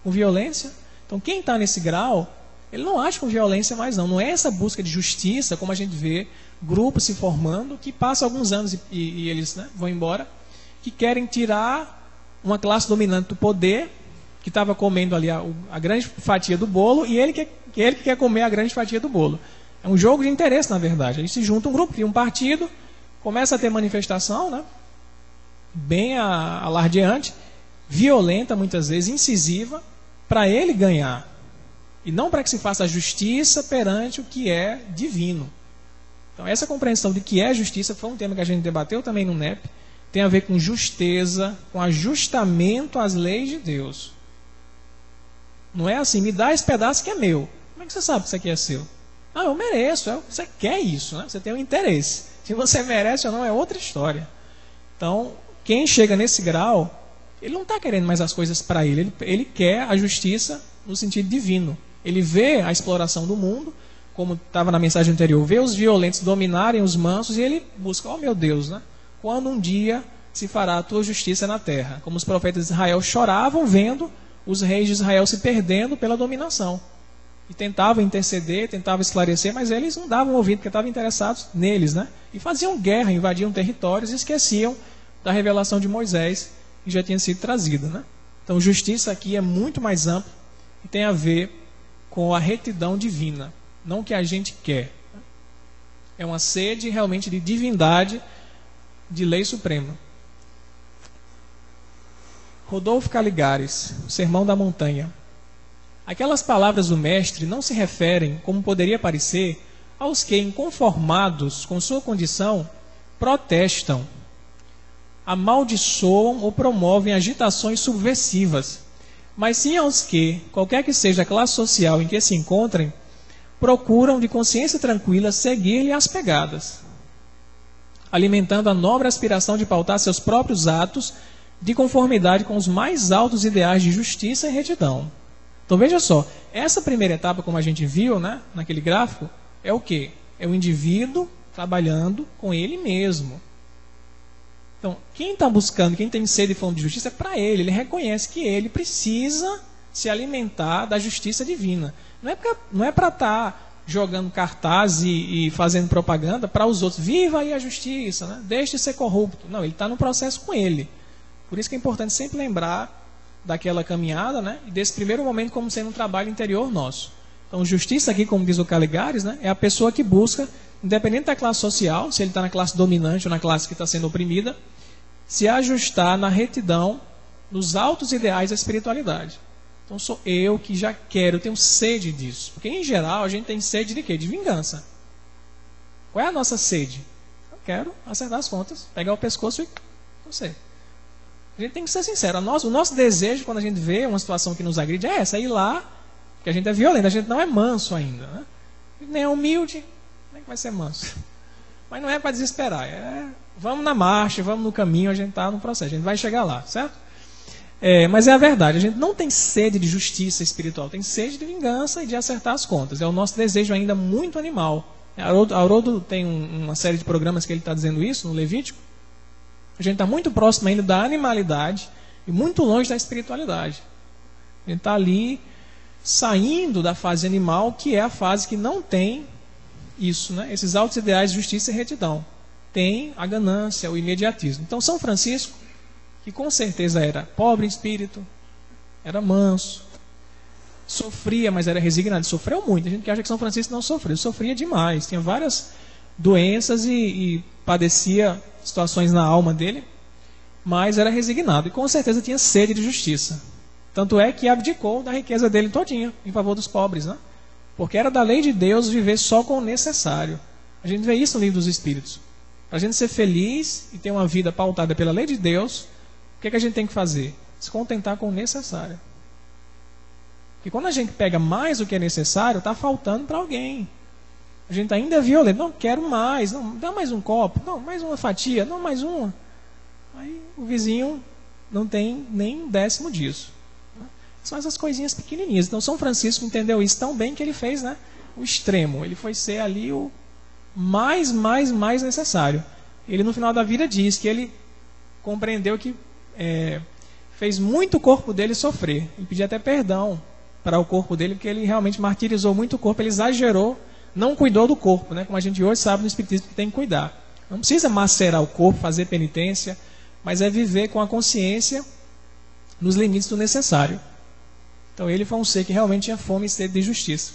Com violência? Então quem está nesse grau, ele não age com violência mais não. Não é essa busca de justiça, como a gente vê grupos se formando, que passam alguns anos e eles, né, vão embora, que querem tirar uma classe dominante do poder, que estava comendo ali a grande fatia do bolo, e ele que quer comer a grande fatia do bolo. É um jogo de interesse, na verdade. Aí se junta um grupo, cria um partido, começa a ter manifestação, né, bem alardeante, violenta muitas vezes, incisiva, para ele ganhar. E não para que se faça a justiça perante o que é divino. Então essa compreensão de que é justiça foi um tema que a gente debateu também no NEP. Tem a ver com justeza, com ajustamento às leis de Deus. Não é assim, me dá esse pedaço que é meu. Como é que você sabe que isso aqui é seu? Eu mereço. Você quer isso, né? Você tem um interesse. Se você merece ou não é outra história. Então, quem chega nesse grau, ele não está querendo mais as coisas para ele. Ele quer a justiça no sentido divino. Ele vê a exploração do mundo, como estava na mensagem anterior, vê os violentos dominarem os mansos e ele busca, meu Deus, né? Quando um dia se fará a tua justiça na terra? Como os profetas de Israel choravam vendo os reis de Israel se perdendo pela dominação. E tentavam interceder, tentavam esclarecer, mas eles não davam ouvido, porque estavam interessados neles, né? E faziam guerra, invadiam territórios e esqueciam da revelação de Moisés, que já tinha sido trazida, né? Então, justiça aqui é muito mais ampla e tem a ver com a retidão divina, não o que a gente quer. É uma sede realmente de divindade, de lei suprema. Rodolfo Caligares, Sermão da Montanha. Aquelas palavras do mestre não se referem, como poderia parecer, aos que, inconformados com sua condição, protestam, amaldiçoam ou promovem agitações subversivas, mas sim aos que, qualquer que seja a classe social em que se encontrem, procuram de consciência tranquila seguir-lhe as pegadas, alimentando a nobre aspiração de pautar seus próprios atos de conformidade com os mais altos ideais de justiça e retidão. Então veja só, essa primeira etapa, como a gente viu, né, naquele gráfico, é o quê? É o indivíduo trabalhando com ele mesmo. Então, quem está buscando, quem tem sede e fome de justiça, é para ele. Ele reconhece que ele precisa se alimentar da justiça divina. Não é para estar jogando cartaz e fazendo propaganda para os outros. Viva aí a justiça, né? Deixe de ser corrupto. Não, ele está no processo com ele. Por isso que é importante sempre lembrar daquela caminhada, né? E desse primeiro momento como sendo um trabalho interior nosso. Então, justiça aqui, como diz o Caligares, né? É a pessoa que busca, independente da classe social, se ele está na classe dominante ou na classe que está sendo oprimida, se ajustar na retidão, nos altos ideais da espiritualidade. Então sou eu que já quero, eu tenho sede disso. Porque em geral a gente tem sede de quê? De vingança. Qual é a nossa sede? Eu quero acertar as contas, pegar o pescoço e não sei. A gente tem que ser sincero. O nosso desejo, quando a gente vê uma situação que nos agride, é essa, é ir lá, porque a gente é violento, a gente não é manso ainda. Né? Nem é humilde, como é que vai ser manso? Mas não é para desesperar, vamos na marcha, vamos no caminho, a gente está no processo, a gente vai chegar lá, certo? Mas é a verdade, a gente não tem sede de justiça espiritual, tem sede de vingança e de acertar as contas. É o nosso desejo ainda muito animal. Haroldo tem uma série de programas que ele está dizendo isso, no Levítico. A gente está muito próximo ainda da animalidade e muito longe da espiritualidade. A gente está ali saindo da fase animal, que é a fase que não tem isso, né? Esses altos ideais de justiça e retidão. Tem a ganância, o imediatismo. Então São Francisco, que com certeza era pobre em espírito, era manso, sofria, mas era resignado, sofreu muito. A gente que acha que São Francisco não sofreu, sofria demais, tinha várias doenças e padecia situações na alma dele, mas era resignado e com certeza tinha sede de justiça. Tanto é que abdicou da riqueza dele todinha em favor dos pobres, né? Porque era da lei de Deus viver só com o necessário. A gente vê isso no Livro dos Espíritos. Para a gente ser feliz e ter uma vida pautada pela lei de Deus, o que a gente tem que fazer? Se contentar com o necessário. Porque quando a gente pega mais do que é necessário, está faltando para alguém. A gente ainda é violento. Não, quero mais. Não, dá mais um copo. Não, mais uma fatia. Não, mais uma. Aí o vizinho não tem nem um décimo disso. São essas coisinhas pequenininhas. Então São Francisco entendeu isso tão bem que ele fez, né, o extremo. Ele foi ser ali o mais necessário. Ele no final da vida diz que ele compreendeu que fez muito o corpo dele sofrer. Ele pedia até perdão para o corpo dele, porque ele realmente martirizou muito o corpo, ele exagerou, não cuidou do corpo, né? Como a gente hoje sabe no Espiritismo que tem que cuidar. Não precisa macerar o corpo, fazer penitência, mas é viver com a consciência nos limites do necessário. Então ele foi um ser que realmente tinha fome e sede de justiça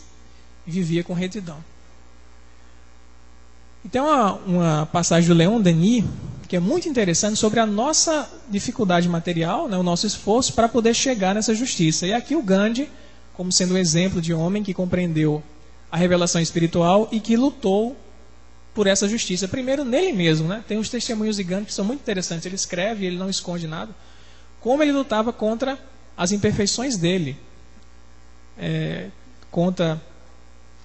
e vivia com retidão. E tem uma passagem do Leon Denis que é muito interessante sobre a nossa dificuldade material, né, o nosso esforço para poder chegar nessa justiça. E aqui o Gandhi, como sendo um exemplo de homem que compreendeu a revelação espiritual e que lutou por essa justiça. Primeiro nele mesmo, né? Tem uns testemunhos de Gandhi que são muito interessantes. Ele escreve, ele não esconde nada. Como ele lutava contra as imperfeições dele.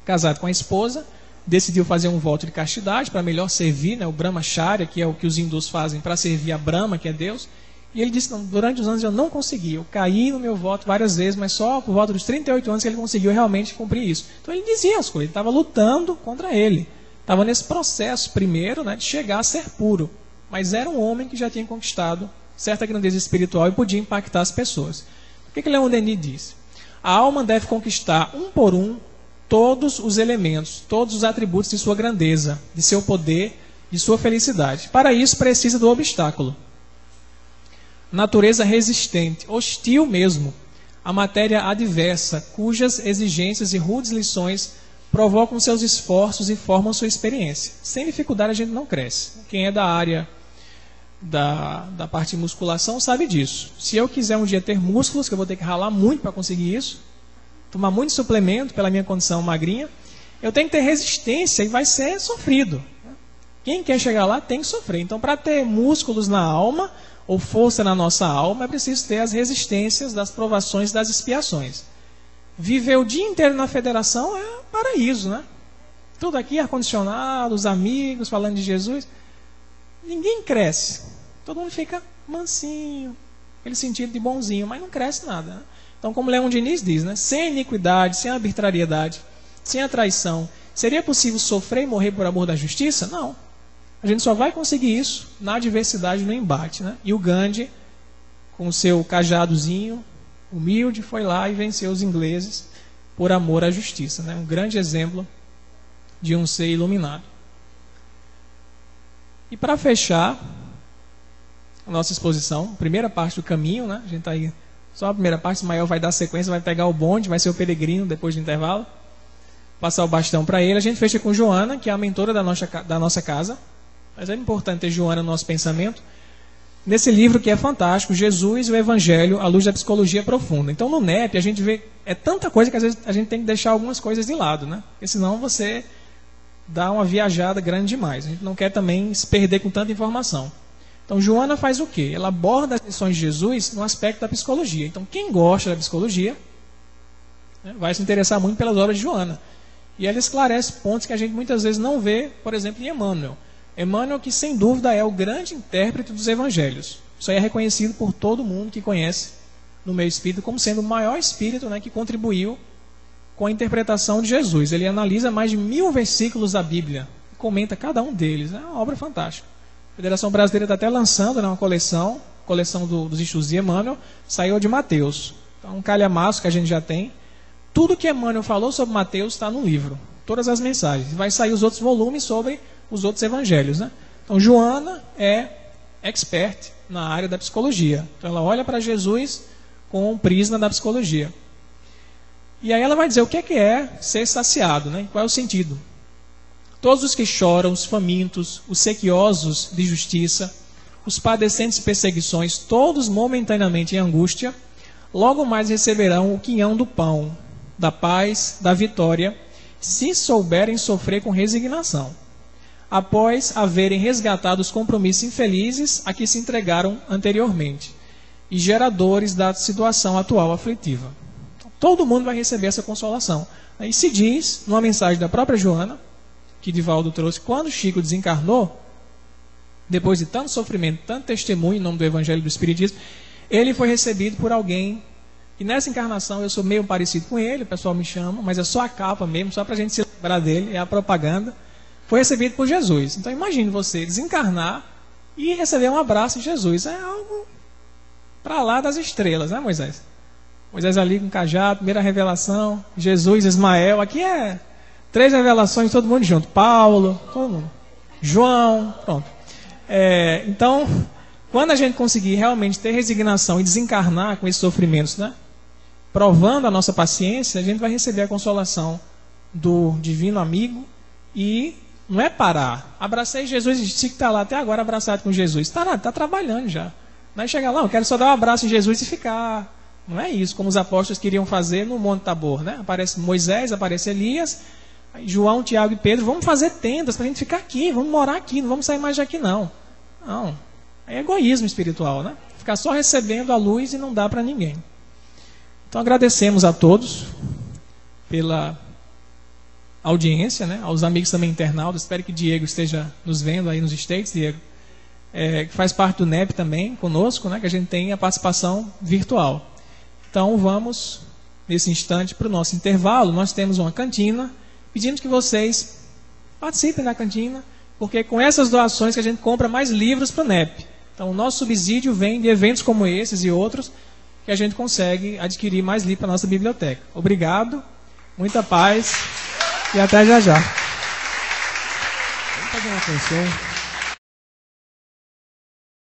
Casado com a esposa, decidiu fazer um voto de castidade para melhor servir, né, o Brahmacharya, que é o que os hindus fazem para servir a Brahma, que é Deus. E ele disse, não, durante os anos eu não consegui, eu caí no meu voto várias vezes, mas só por volta dos 38 anos que ele conseguiu realmente cumprir isso. Então ele dizia as coisas, ele estava lutando contra ele. Estava nesse processo primeiro, né, de chegar a ser puro. Mas era um homem que já tinha conquistado certa grandeza espiritual e podia impactar as pessoas. O que Leon Denis diz? A alma deve conquistar um por um todos os elementos, todos os atributos de sua grandeza, de seu poder, de sua felicidade. Para isso precisa do obstáculo. Natureza resistente, hostil mesmo, a matéria adversa, cujas exigências e rudes lições provocam seus esforços e formam sua experiência. Sem dificuldade a gente não cresce. Quem é da área da parte de musculação sabe disso. Se eu quiser um dia ter músculos, que eu vou ter que ralar muito para conseguir isso, tomar muito suplemento pela minha condição magrinha, eu tenho que ter resistência e vai ser sofrido. Quem quer chegar lá tem que sofrer. Então, para ter músculos na alma, ou força na nossa alma, é preciso ter as resistências das provações, das expiações. Viver o dia inteiro na federação é um paraíso, né? Tudo aqui ar-condicionado, os amigos falando de Jesus. Ninguém cresce. Todo mundo fica mansinho, aquele sentido de bonzinho, mas não cresce nada, né? Então, como Leão Diniz diz, né? Sem iniquidade, sem arbitrariedade, sem a traição, seria possível sofrer e morrer por amor da justiça? Não. A gente só vai conseguir isso na adversidade, no embate, né? E o Gandhi, com o seu cajadozinho, humilde, foi lá e venceu os ingleses por amor à justiça, né? Um grande exemplo de um ser iluminado. E para fechar a nossa exposição, primeira parte do caminho, né? A gente está aí, só a primeira parte, o Ismael vai dar sequência, vai pegar o bonde, vai ser o peregrino depois do intervalo, passar o bastão para ele. A gente fecha com Joana, que é a mentora da nossa casa. Mas é importante ter Joana no nosso pensamento. Nesse livro que é fantástico, Jesus e o Evangelho à luz da psicologia profunda. Então no NEP a gente vê, é tanta coisa que às vezes a gente tem que deixar algumas coisas de lado, né? Porque senão você dá uma viajada grande demais. A gente não quer também se perder com tanta informação. Então Joana faz o quê? Ela aborda as lições de Jesus no aspecto da psicologia. Então quem gosta da psicologia, né, vai se interessar muito pelas obras de Joana. E ela esclarece pontos que a gente muitas vezes não vê, por exemplo, em Emmanuel. Emmanuel, que sem dúvida é o grande intérprete dos evangelhos. Isso aí é reconhecido por todo mundo que conhece no meio espírita como sendo o maior espírito, né, que contribuiu com a interpretação de Jesus. Ele analisa mais de 1000 versículos da Bíblia, comenta cada um deles. É uma obra fantástica. A Federação Brasileira está até lançando, né, uma coleção dos estudos de Emmanuel, saiu de Mateus. Então, um calhamaço que a gente já tem. Tudo que Emmanuel falou sobre Mateus está no livro. Todas as mensagens. Vai sair os outros volumes sobre os outros evangelhos, né? Então, Joana é expert na área da psicologia. Então, ela olha para Jesus com um prisma da psicologia. E aí ela vai dizer o que é ser saciado, né? Qual é o sentido? Todos os que choram, os famintos, os sequiosos de justiça, os padecentes de perseguições, todos momentaneamente em angústia, logo mais receberão o quinhão do pão, da paz, da vitória, se souberem sofrer com resignação, após haverem resgatado os compromissos infelizes a que se entregaram anteriormente, e geradores da situação atual aflitiva. Todo mundo vai receber essa consolação. Aí se diz, numa mensagem da própria Joana, que Divaldo trouxe, quando Chico desencarnou, depois de tanto sofrimento, tanto testemunho em nome do Evangelho do Espiritismo, ele foi recebido por alguém, e nessa encarnação eu sou meio parecido com ele, o pessoal me chama, mas é só a capa mesmo, só para a gente se lembrar dele, é a propaganda. Foi recebido por Jesus. Então imagine você desencarnar e receber um abraço de Jesus. É algo para lá das estrelas, né, Moisés? Moisés ali com cajado, primeira revelação, Jesus, Ismael. Aqui é 3 revelações, todo mundo junto. Paulo, todo mundo. João, pronto. Então, quando a gente conseguir realmente ter resignação e desencarnar com esses sofrimentos, né, provando a nossa paciência, a gente vai receber a consolação do divino amigo e não é parar. Abracei Jesus e disse que está lá até agora abraçado com Jesus. Está trabalhando já. Não é chegar lá, eu quero só dar um abraço em Jesus e ficar. Não é isso, como os apóstolos queriam fazer no Monte Tabor, né? Aparece Moisés, aparece Elias, João, Tiago e Pedro, vamos fazer tendas para a gente ficar aqui, vamos morar aqui, não vamos sair mais daqui não. Não, é egoísmo espiritual, né? Ficar só recebendo a luz e não dá para ninguém. Então agradecemos a todos pela audiência, né? Aos amigos também internautas, espero que Diego esteja nos vendo aí nos States, Diego, que faz parte do NEP também, conosco, né? Que a gente tem a participação virtual. Então vamos, nesse instante, para o nosso intervalo. Nós temos uma cantina, pedimos que vocês participem da cantina, porque com essas doações que a gente compra mais livros para o NEP. Então o nosso subsídio vem de eventos como esses e outros, que a gente consegue adquirir mais livros para a nossa biblioteca. Obrigado, muita paz e até já já. Vamos fazer uma canção.